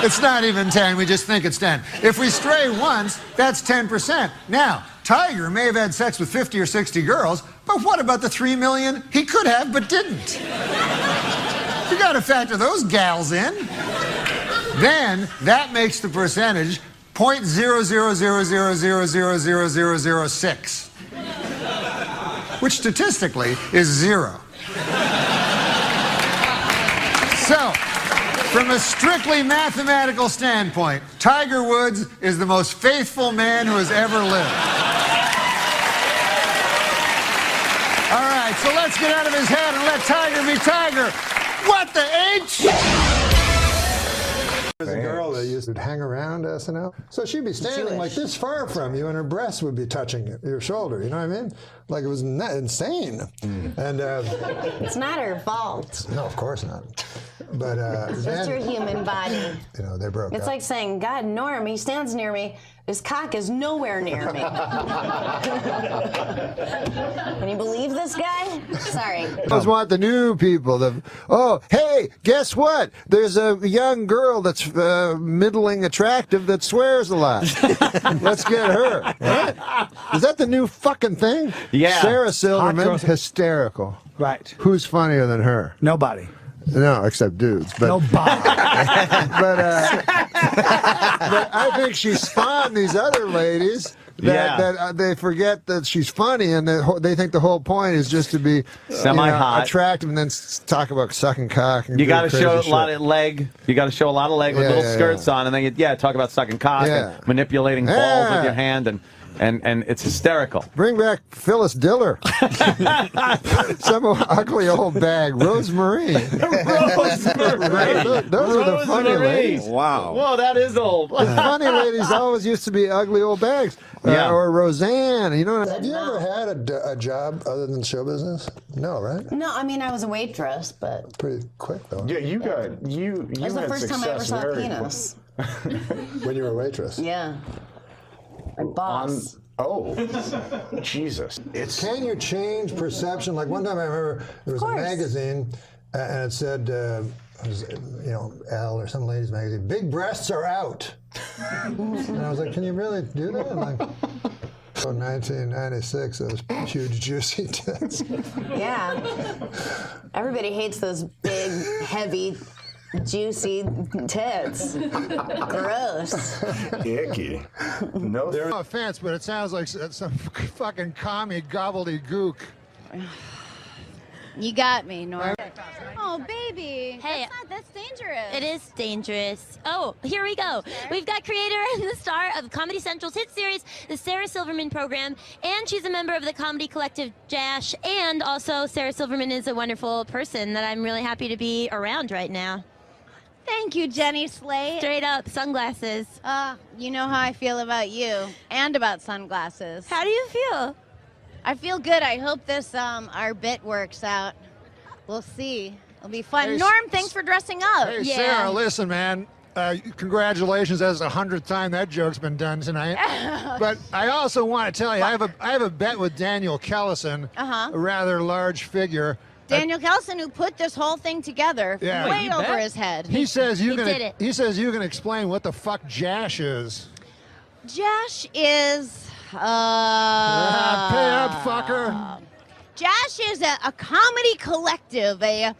It's not even 10, we just think it's 10. If we stray once, that's 10%. Now, Tiger may have had sex with 50 or 60 girls, but what about the 3 million he could have but didn't? You gotta factor those gals in. Then, that makes the percentage 0.000000006, which statistically is 0. So, from a strictly mathematical standpoint, Tiger Woods is the most faithful man who has ever lived. All right, so let's get out of his head and let Tiger be Tiger. What the H? There's a girl that used to hang around SNL. So she'd be standing like this far from you, and her breast would be touching your shoulder. You know what I mean? Like it was insane. And it's not her fault. No, of course not. But it's just her human body. You know, they broke It's up. like saying, God, Norm, he stands near me. His cock is nowhere near me. Can you believe this guy? Sorry. I always want the new people. Oh, hey, guess what? There's a young girl that's middling attractive that swears a lot. Let's get her. Right? Is that the new fucking thing? Yeah. Sarah Silverman, hysterical. Right. Who's funnier than her? Nobody. No, except dudes. But, Nobody. but I think she spawned these other ladies that they forget that she's funny, and they think the whole point is just to be semi-hot, attractive, and then talk about sucking cock. And you got to show a shit. lot of leg. You got to show a lot of leg with little skirts on, and then talk about sucking cock and manipulating balls with your hand and it's hysterical. Bring back Phyllis Diller. Some ugly old bag. Rosemary. Rosemary. Those are the funny ladies. Wow. Whoa, that is old. The funny ladies always used to be ugly old bags. Or Roseanne. You know. Have you ever had a job other than show business? No, right? No, I mean, I was a waitress, but... Pretty quick, though. Yeah, you It was the first time I ever saw a penis. When you were a waitress? Yeah. My boss. Jesus. Can you change perception? Like one time I remember there was a magazine and it said, it was, Elle or some ladies' magazine, big breasts are out. And I was like, can you really do that? Like, so 1996, those huge, juicy tits. Yeah. Everybody hates those big, heavy, juicy tits. Gross. Icky. No offense, but it sounds like some fucking commie gobbledygook. You got me, Norm. Oh, baby. Hey. That's dangerous. It is dangerous. Oh, here we go. We've got creator and the star of Comedy Central's hit series, the Sarah Silverman Program, and she's a member of the comedy collective Jash, and also Sarah Silverman is a wonderful person that I'm really happy to be around right now. Thank you, Jenny Slate. Straight up, sunglasses. You know how I feel about you and about sunglasses. How do you feel? I feel good. I hope this our bit works out. We'll see. It'll be fun. Hey, Norm, thanks for dressing up. Hey, Sarah, listen, man. Congratulations. That's the 100th time that joke's been done tonight. But I also want to tell you, I have a bet with Daniel Kellison, a rather large figure. Daniel Kelson, who put this whole thing together, Yeah. way over his head. He says you did can. it. He says you can explain what the fuck Jash is. Jash is. Pay up, fucker. Jash is a comedy collective, a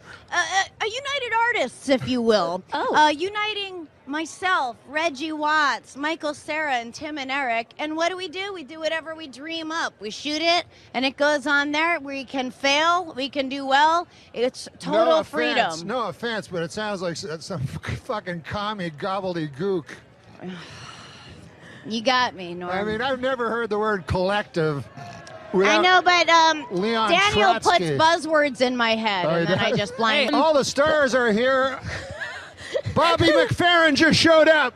United Artists, if you will. Uniting myself, Reggie Watts, Michael Cera, and Tim and Eric. And what do? We do whatever we dream up. We shoot it, and it goes on there. We can fail, we can do well. It's total freedom. No offense, but it sounds like some fucking commie gobbledygook. You got me, Norm. I mean, I've never heard the word collective. I know, but Leon Daniel puts Trotsky. buzzwords in my head, and then I just blind. Hey, all the stars are here. Bobby McFerrin just showed up.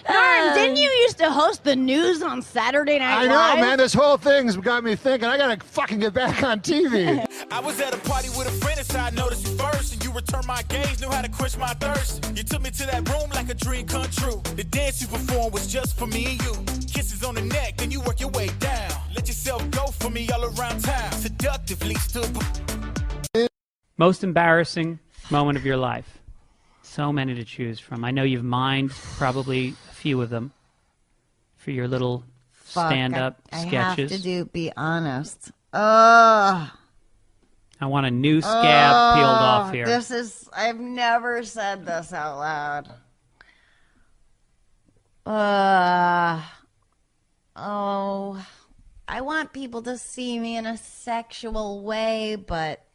Norm, didn't you used to host the news on Saturday Night I know, Live? man. This whole thing's got me thinking I gotta fucking get back on TV. I was at a party with a friend and I noticed you first, and you returned my gaze, knew how to quench my thirst. You took me to that room like a dream come true. The dance you performed was just for me and you. Kisses on the neck, then you work your way down. Let yourself go for me all around town. Seductively stood. Most embarrassing moment of your life. So many to choose from. I know you've mined probably a few of them for your little stand-up sketches. I have to be honest. Ugh. I want a new scab peeled off here. I've never said this out loud. I want people to see me in a sexual way, but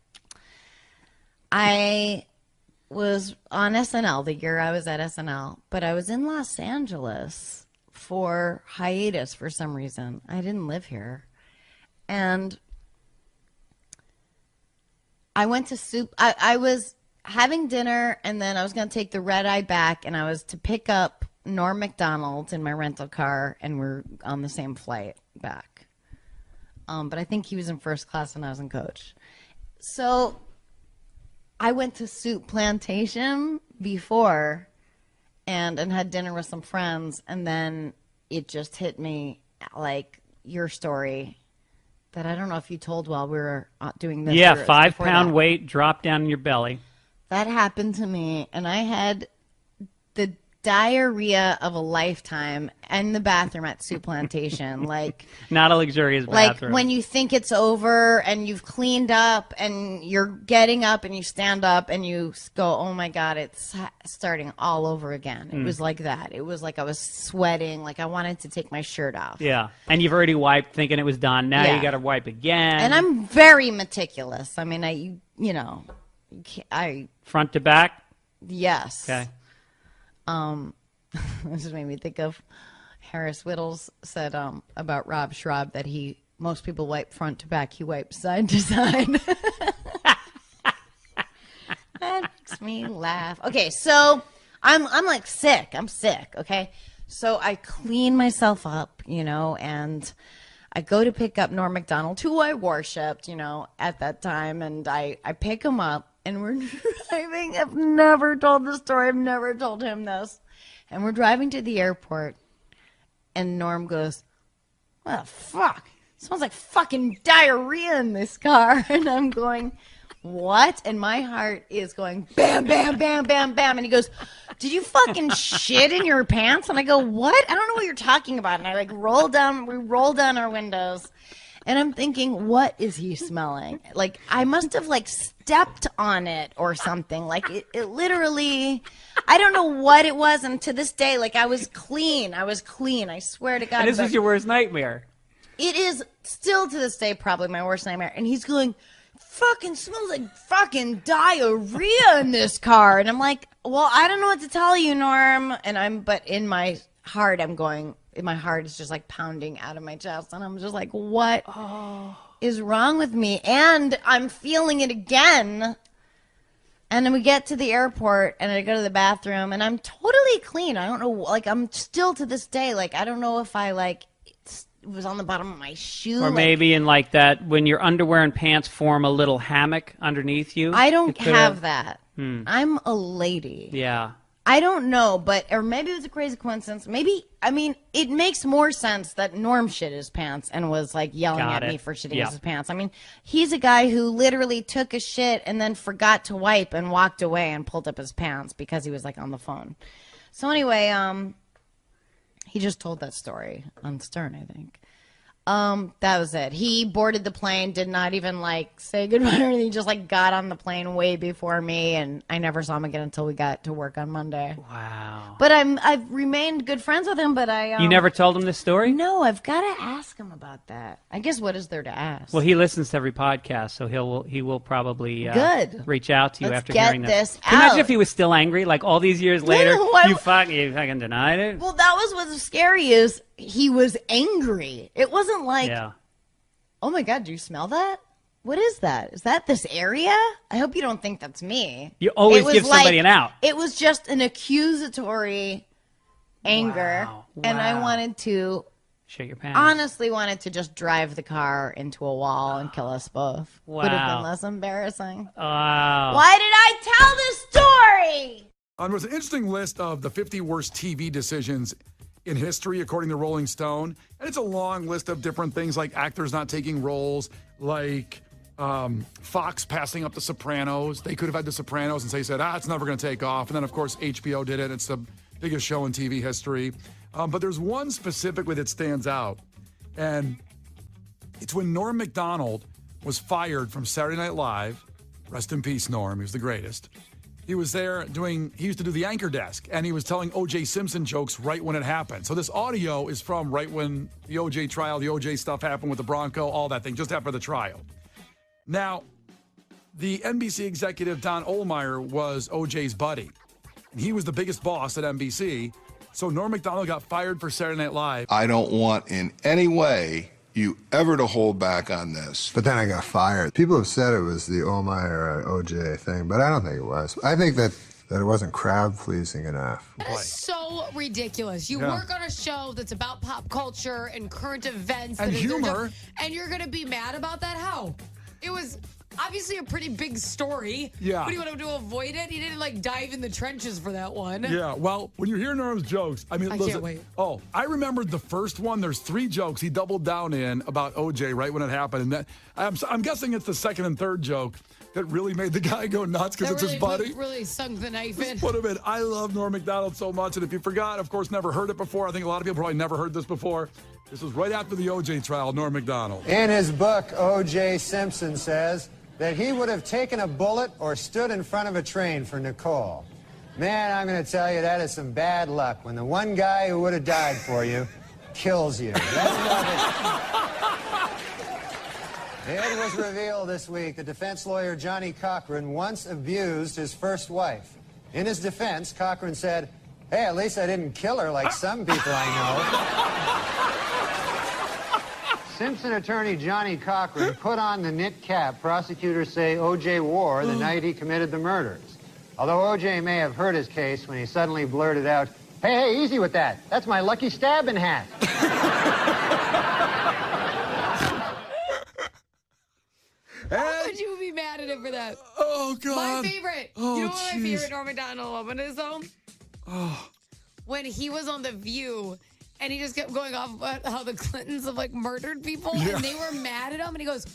I was on SNL the year I was at SNL, but I was in Los Angeles for hiatus for some reason. I didn't live here. And I went to soup. I was having dinner, and then I was going to take the red eye back, and I was to pick up Norm MacDonald in my rental car, and we're on the same flight back. But I think he was in first class and I was in coach. So I went to Soup Plantation before and had dinner with some friends, and then it just hit me like your story that I don't know if you told while we were doing this. Yeah, or 5 before pound that. weight dropped down in your belly. That happened to me, and I had the diarrhea of a lifetime in the bathroom at Soup Plantation. Not a luxurious Like bathroom. when you think it's over and you've cleaned up and you're getting up and you stand up and you go, oh my God, it's starting all over again. It was like that. It was like I was sweating, like I wanted to take my shirt off. Yeah, and you've already wiped thinking it was done. Now Yeah. you got to wipe again. And I'm very meticulous. I mean, I front to back. yes. Okay. This just made me think of Harris Whittles said about Rob Schraub that most people wipe front to back, he wipes side to side. That makes me laugh. Okay, so I'm like sick. I'm sick. Okay, so I clean myself up, and I go to pick up Norm MacDonald, who I worshipped, at that time, and I pick him up. And we're driving. I've never told this story. I've never told him this. And we're driving to the airport. And Norm goes, what the fuck? It smells like fucking diarrhea in this car. And I'm going, what? And my heart is going bam, bam, bam, bam, bam. And he goes, did you fucking shit in your pants? And I go, what? I don't know what you're talking about. And I we roll down our windows. And I'm thinking, what is he smelling? Like, I must have, stepped on it or something. Like, it literally, I don't know what it was. And to this day, I was clean. I swear to God. And this was your worst nightmare. It is still to this day probably my worst nightmare. And he's going, fucking smells like fucking diarrhea in this car. And I'm like, well, I don't know what to tell you, Norm. But in my heart, my heart is just pounding out of my chest, and I'm just like, what is wrong with me? And I'm feeling it again, and And then we get to the airport, and I go to the bathroom, and I'm totally clean. I don't know, like, I'm still to this day, like, I don't know if I, like, it was on the bottom of my shoe. Or like, maybe in like that, when your underwear and pants form a little hammock underneath you. I don't It could have that. Hmm. I'm a lady. Yeah. I don't know, or maybe it was a crazy coincidence. Maybe, I mean, it makes more sense that Norm shit his pants and was like yelling Got at me it. for shitting Yeah. his pants. I mean, he's a guy who literally took a shit and then forgot to wipe and walked away and pulled up his pants because he was like on the phone. So anyway, he just told that story on Stern, I think. That was it. He boarded the plane, did not even like say goodbye or anything. He just like got on the plane way before me, and I never saw him again until we got to work on Monday. Wow. But I've remained good friends with him, but You never told him this story? No, I've got to ask him about that. I guess what is there to ask? Well, he listens to every podcast, so he will probably Good. reach out to you Let's after get hearing this Can you imagine out. if he was still angry, like all these years later? why You fucking denied it. Well, that was what's scary is he was angry. It wasn't like, Yeah. oh my God, do you smell that? What is that? Is that this area? I hope you don't think that's me. You always It was give somebody like- an out. It was just an accusatory anger, and I Wow. wanted to, Shit your pants. honestly wanted to just drive the car into a wall and kill us both. Would have Wow. been less embarrassing. Wow. Why did I tell this story? There was an interesting list of the 50 worst TV decisions in history, according to Rolling Stone. And it's a long list of different things like actors not taking roles, like Fox passing up The Sopranos. They could have had The Sopranos and they said, it's never going to take off. And then, of course, HBO did it. It's the biggest show in TV history. But there's one specifically that stands out. And it's when Norm MacDonald was fired from Saturday Night Live. Rest in peace, Norm. He was the greatest. He was there he used to do the anchor desk, and he was telling O.J. Simpson jokes right when it happened. So this audio is from right when the O.J. trial, the O.J. stuff happened with the Bronco, all that thing, just after the trial. Now, the NBC executive Don Ohlmeyer was O.J.'s buddy, and he was the biggest boss at NBC. So Norm MacDonald got fired for Saturday Night Live. I don't want in any way you ever to hold back on this. But then I got fired. People have said it was the Ohlmeyer OJ thing, but I don't think it was. I think that it wasn't crowd pleasing enough. That is so ridiculous. You work on a show that's about pop culture and current events And that is their humor. job, and you're going to be mad about that? How? It was obviously a pretty big story. Yeah. What do you want him to avoid it? He didn't like dive in the trenches for that one. Yeah, well, when you hear Norm's jokes, I mean, I listen. can't wait. Oh, I remembered the first one. There's 3 jokes he doubled down in about OJ right when it happened, and that I'm guessing it's the second and third joke that really made the guy go nuts because That it's really his buddy. really sunk the knife in. Just put him in. I love Norm MacDonald so much, and if you forgot, of course, never heard it before. I think a lot of people probably never heard this before. This was right after the OJ trial. Norm MacDonald. In his book, O.J. Simpson says that he would have taken a bullet or stood in front of a train for Nicole. Man, I'm going to tell you, that is some bad luck when the one guy who would have died for you kills you. It was revealed this week that defense lawyer Johnny Cochran once abused his first wife. In his defense, Cochran said, "Hey, at least I didn't kill her like some people I know." Simpson attorney Johnny Cochran put on the knit cap prosecutors say O.J. wore the night he committed the murders. Although O.J. may have hurt his case when he suddenly blurted out, hey, easy with that. That's my lucky stabbing hat. How could you be mad at him for that? Oh, God. My favorite. Oh, you know what my jeez. favorite Norm MacDonald moment is, though? Oh. When he was on The View, and he just kept going off about how the Clintons have, like, murdered people, Yeah. and they were mad at him, and he goes,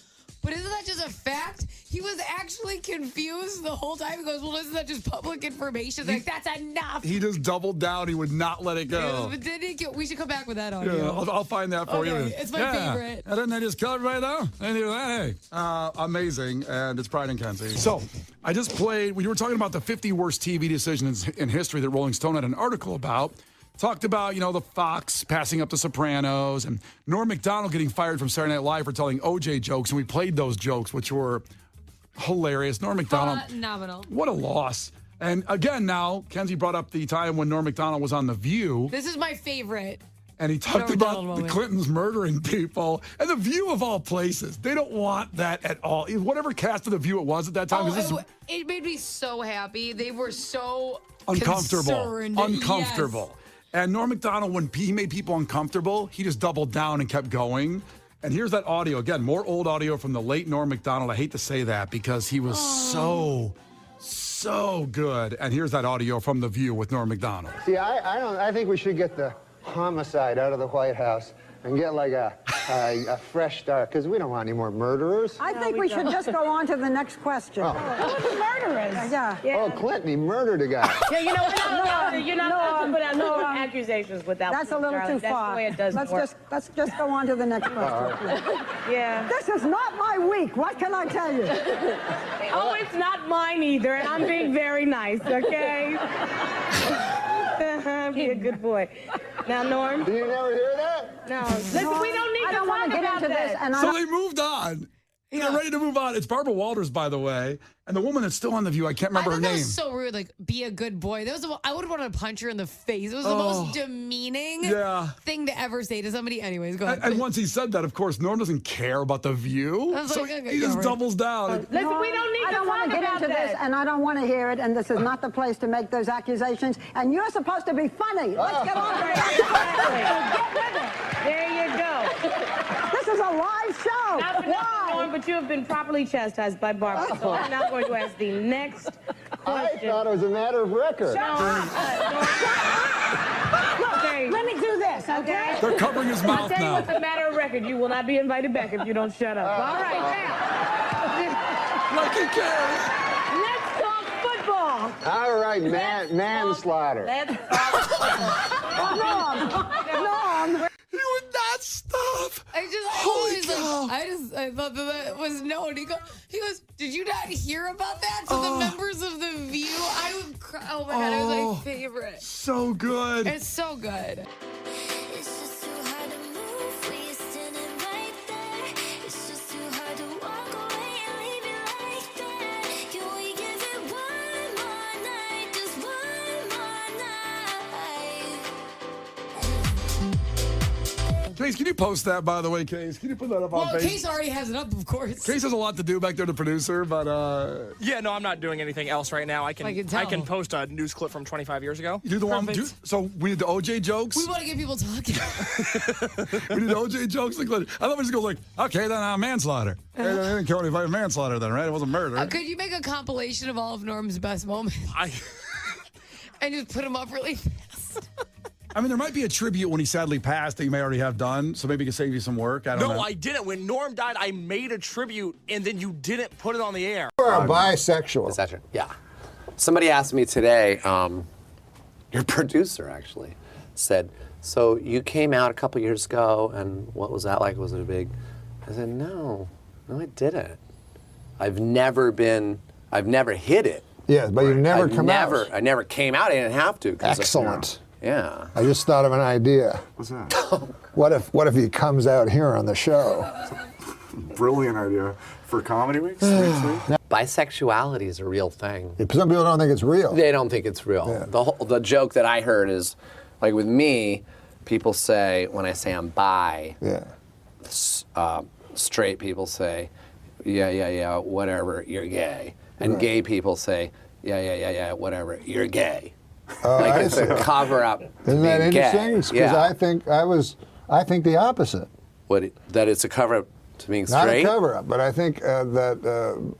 but isn't that just a fact? He was actually confused the whole time. He goes, well, isn't that just public information? Like, that's enough. He just doubled down. He would not let it go. But did he we should come back with that Yeah, audio. I'll find that for you. Okay, it's my favorite. And didn't they just kill everybody though? They do that. Hey, amazing, and it's Pride and Kenzie. So I just played. We were talking about the 50 worst TV decisions in history that Rolling Stone had an article about. Talked about, the Fox passing up The Sopranos and Norm MacDonald getting fired from Saturday Night Live for telling OJ jokes, and we played those jokes, which were hilarious. Norm MacDonald, Phenomenal. what a loss. And again, now Kenzie brought up the time when Norm MacDonald was on The View. This is my favorite. And he talked about the Clintons murdering people. And The View of all places. They don't want that at all. Whatever cast of The View it was at that time. It made me so happy. They were so uncomfortable. Yes. And Norm Macdonald, when he made people uncomfortable, he just doubled down and kept going. And here's that audio. Again, more old audio from the late Norm Macdonald. I hate to say that because he was so good. And here's that audio from The View with Norm Macdonald. See, I think we should get the homicide out of the White House and get like a fresh start, because we don't want any more murderers. I think we should just go on to the next question. Oh. Who's the murderers? Yeah. Oh, Clinton, he murdered a guy. Yeah, you know, you're not allowed to put out no accusations without. That's a little too That's far. the way it does work. Let's just go on to the next question. Yeah. This is not my week. What can I tell you? Oh, it's not mine either, and I'm being very nice, okay? Be a good boy. Now, Norm. Do you never hear that? No. Listen, we don't need I to don't want talk to get about into that. this. And So they moved on. They're ready to move on. It's Barbara Walters, by the way. And the woman that's still on The View, I can't remember her That name. was so rude. Like, be a good boy. That was. I would want to punch her in the face. It was the most demeaning thing to ever say to somebody. Anyways, go ahead. And once he said that, of course, Norm doesn't care about The View. I was So like, okay, he just right. doubles down. Listen, we don't need I to don't talk want to get about into that. this, and I don't want to hear it, and this is not the place to make those accusations, and you're supposed to be funny. Let's get on to it. Get with it. There you go. This is a live show. Not for nothing, Norm, but you have been properly chastised by Barbara. So I'm now going to ask the next question. I thought it was a matter of record. Look, let me do this, okay? They're covering his I'll mouth tell you now. what's a matter of record. You will not be invited back if you don't shut up. All right, now. Like he cares. Let's talk football. All right, manslaughter. Let's talk football. Norm. He would not stop. I thought that was known. He goes, did you not hear about that? To the members of The View, I would cry. Oh my God, it was my favorite. So good. It's so good. Case, can you post that, by the way, Case? Can you put that up on Well, Facebook? Case already has it up, of course. Case has a lot to do back there, the producer, but Yeah, no, I'm not doing anything else right now. I can tell. post a news clip from 25 years ago. you do the one. So we did the OJ jokes. We want to get people talking. We did the OJ jokes. I thought we just go like, okay, then manslaughter. They didn't kill anybody with manslaughter then, right? It wasn't murder. Could you make a compilation of all of Norm's best moments? And just put them up really fast? I mean, there might be a tribute when he sadly passed that you may already have done, so maybe it could save you some work. I don't know. No, I didn't. When Norm died, I made a tribute, and then you didn't put it on the air. You're a bisexual. Is that true? Yeah. Somebody asked me today, your producer actually, said, so you came out a couple years ago, and what was that like? Was it a big... I said, no, I didn't. I've never hit it. Yeah, but you've never come out. I never came out. I didn't have to. Excellent. Yeah. I just thought of an idea. What's that? What if he comes out here on the show? Brilliant idea. For Comedy Weeks? Bisexuality is a real thing. Some people don't think it's real. They don't think it's real. Yeah. The joke that I heard is, like with me, people say, when I say I'm bi, straight people say, yeah, whatever, you're gay. And gay people say, yeah, whatever, you're gay. Like it's a cover up. Isn't that interesting? Because I think the opposite. That it's a cover up to being Not straight? a cover up, but I think that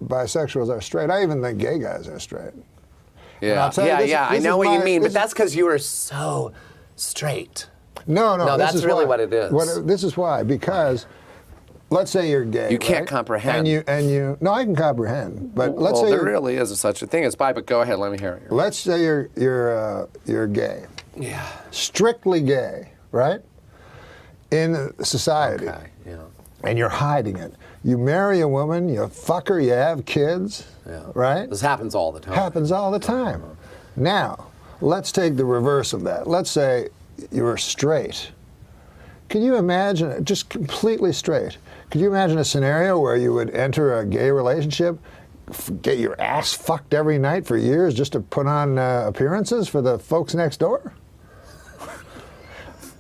bisexuals are straight. I even think gay guys are straight. Yeah, I know what you mean, but that's because you are so straight. No, that's really what it is. This is why, because let's say you're gay. You can't right? comprehend. And you. No, I can comprehend. But let's say there really is such a thing as bi. But go ahead, let me hear it. Let's say you're gay. Yeah. Strictly gay, right? In society. Okay. Yeah. And you're hiding it. You marry a woman, you fuck her, you have kids, right? This happens all the time. Happens all the time. Now, let's take the reverse of that. Let's say you're straight. Can you imagine, just completely straight, could you imagine a scenario where you would enter a gay relationship, get your ass fucked every night for years just to put on appearances for the folks next door?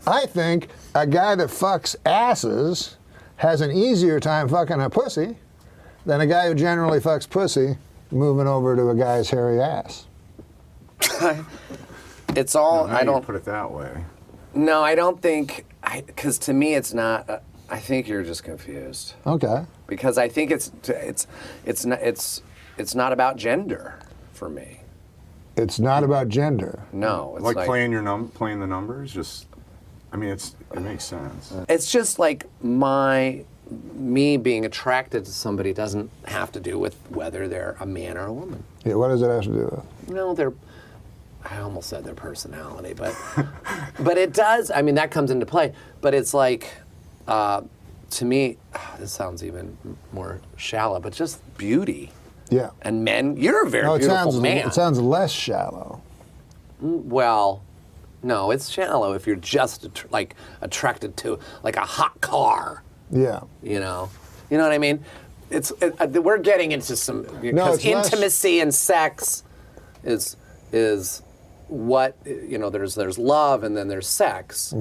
I think a guy that fucks asses has an easier time fucking a pussy than a guy who generally fucks pussy moving over to a guy's hairy ass. It's all, No, I don't put it that way. No, I don't think, because to me it's not, I think you're just confused. Okay. Because I think it's not about gender for me. It's not about gender. No, it's like playing the numbers. Just, I mean, it makes sense. It's just like me being attracted to somebody doesn't have to do with whether they're a man or a woman. Yeah, what does it have to do with? No, I almost said their personality, but but it does. I mean, that comes into play. But it's like, to me, this sounds even more shallow, but just beauty. Yeah. And men, you're a very it beautiful sounds, man. It sounds less shallow. Well, no, it's shallow if you're just attracted to like a hot car. Yeah. You know what I mean? We're getting into some because intimacy and sex is what There's love and then there's sex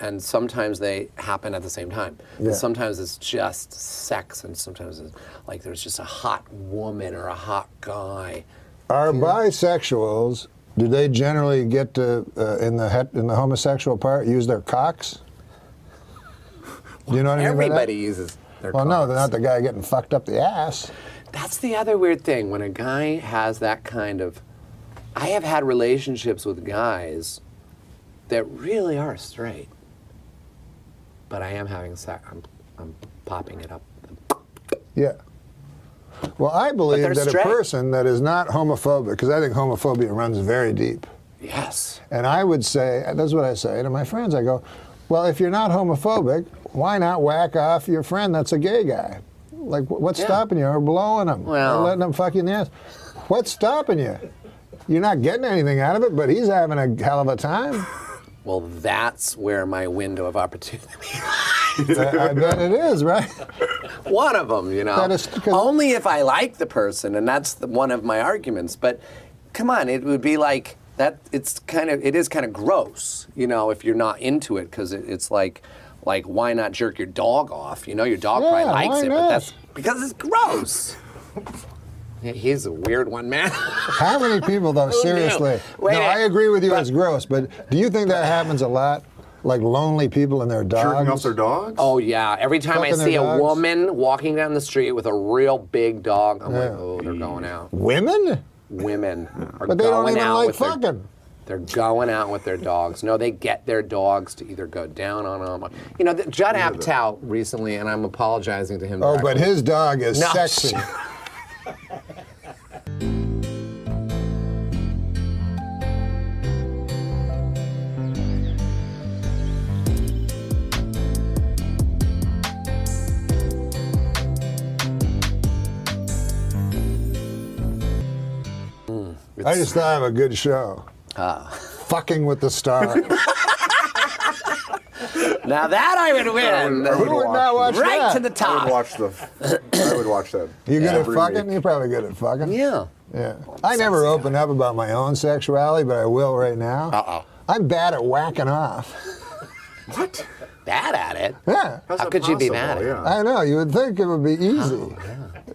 and sometimes they happen at the same time. Yeah. And sometimes it's just sex and sometimes it's like there's just a hot woman or a hot guy. Are bisexuals? Do they generally get to in the homosexual part use their cocks? Do you know what I mean? Everybody uses their Well, cocks. no, they're not the guy getting fucked up the ass. That's the other weird thing. When a guy has that kind of... I have had relationships with guys that really are straight. But I am having sex. I'm popping it up. Yeah. Well, I believe they're that straight. a person that is not homophobic, because I think homophobia runs very deep. Yes. And I would say, that's what I say to my friends. I go, well, if you're not homophobic, why not whack off your friend that's a gay guy? Like, what's stopping you? Or blowing him? Well- or letting him fuck you in the ass? What's stopping you? You're not getting anything out of it, but he's having a hell of a time. Well, that's where my window of opportunity I bet it is, right? One of them, That is, Only if I like the person, and that's one of my arguments. But come on, it would be like that. It is kind of gross, if you're not into it, because it's like why not jerk your dog off? Your dog probably likes it, but that's because it's gross. He's a weird one, man. How many people, though, seriously? Wait, I agree with you, it's gross, but do you think that happens a lot? Like lonely people and their dogs? Jerking off their dogs? Oh, yeah. Every time I Fucking their see a dogs? woman walking down the street with a real big dog, I'm like, oh, they're going out. Women? Women are But they don't going even out like with their... fucking. They're going out with their dogs. No, they get their dogs to either go down on them. Judd Apatow recently, and I'm apologizing to him. Oh, but directly. his dog is No. sexy. I just thought of a good show. Fucking with the Star. Now that I would win. Who would not watch right that? to the top. I would watch that. You good at every fucking? week. You're probably good at fucking. Yeah. Yeah. I never open up about my own sexuality, but I will right now. Uh-oh. I'm bad at whacking off. What? Bad at it? Yeah. How could you be bad at it? I know. You would think it would be easy.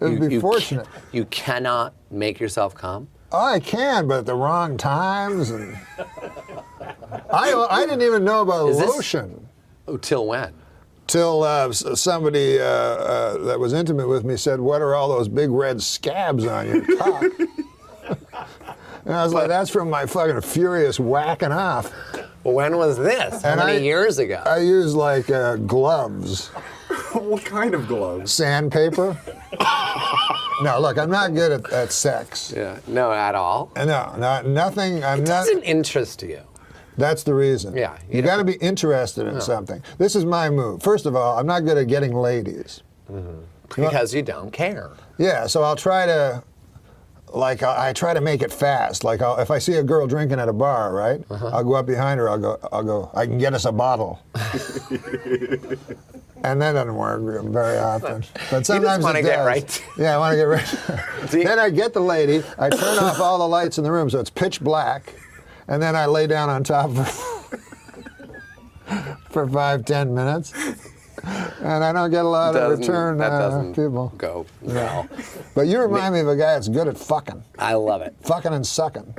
It would be fortunate. You cannot make yourself come? Oh, I can, but at the wrong times. And I didn't even know about lotion. Oh, till when? Till somebody that was intimate with me said, "What are all those big red scabs on your cock?" And I was like, "That's from my fucking furious whacking off." Well, when was this? How many years ago? I used like gloves. What kind of gloves? Sandpaper. No, look, I'm not good at sex. Yeah, no, at all. No, nothing. It doesn't interest you. That's the reason. Yeah. You got to be interested in something. This is my move. First of all, I'm not good at getting ladies. Because you don't care. Yeah, so I'll try to, I try to make it fast. Like, if I see a girl drinking at a bar, right? I'll go up behind her. I'll go. I can get us a bottle. And that doesn't work very often. But sometimes wanna it get does. right. Yeah, I want to get right. Then I get the lady. I turn off all the lights in the room so it's pitch black, and then I lay down on top of her. for 5-10 minutes. And I don't get a lot of return people. Go well. But you remind me of a guy that's good at fucking. I love it. Fucking and sucking.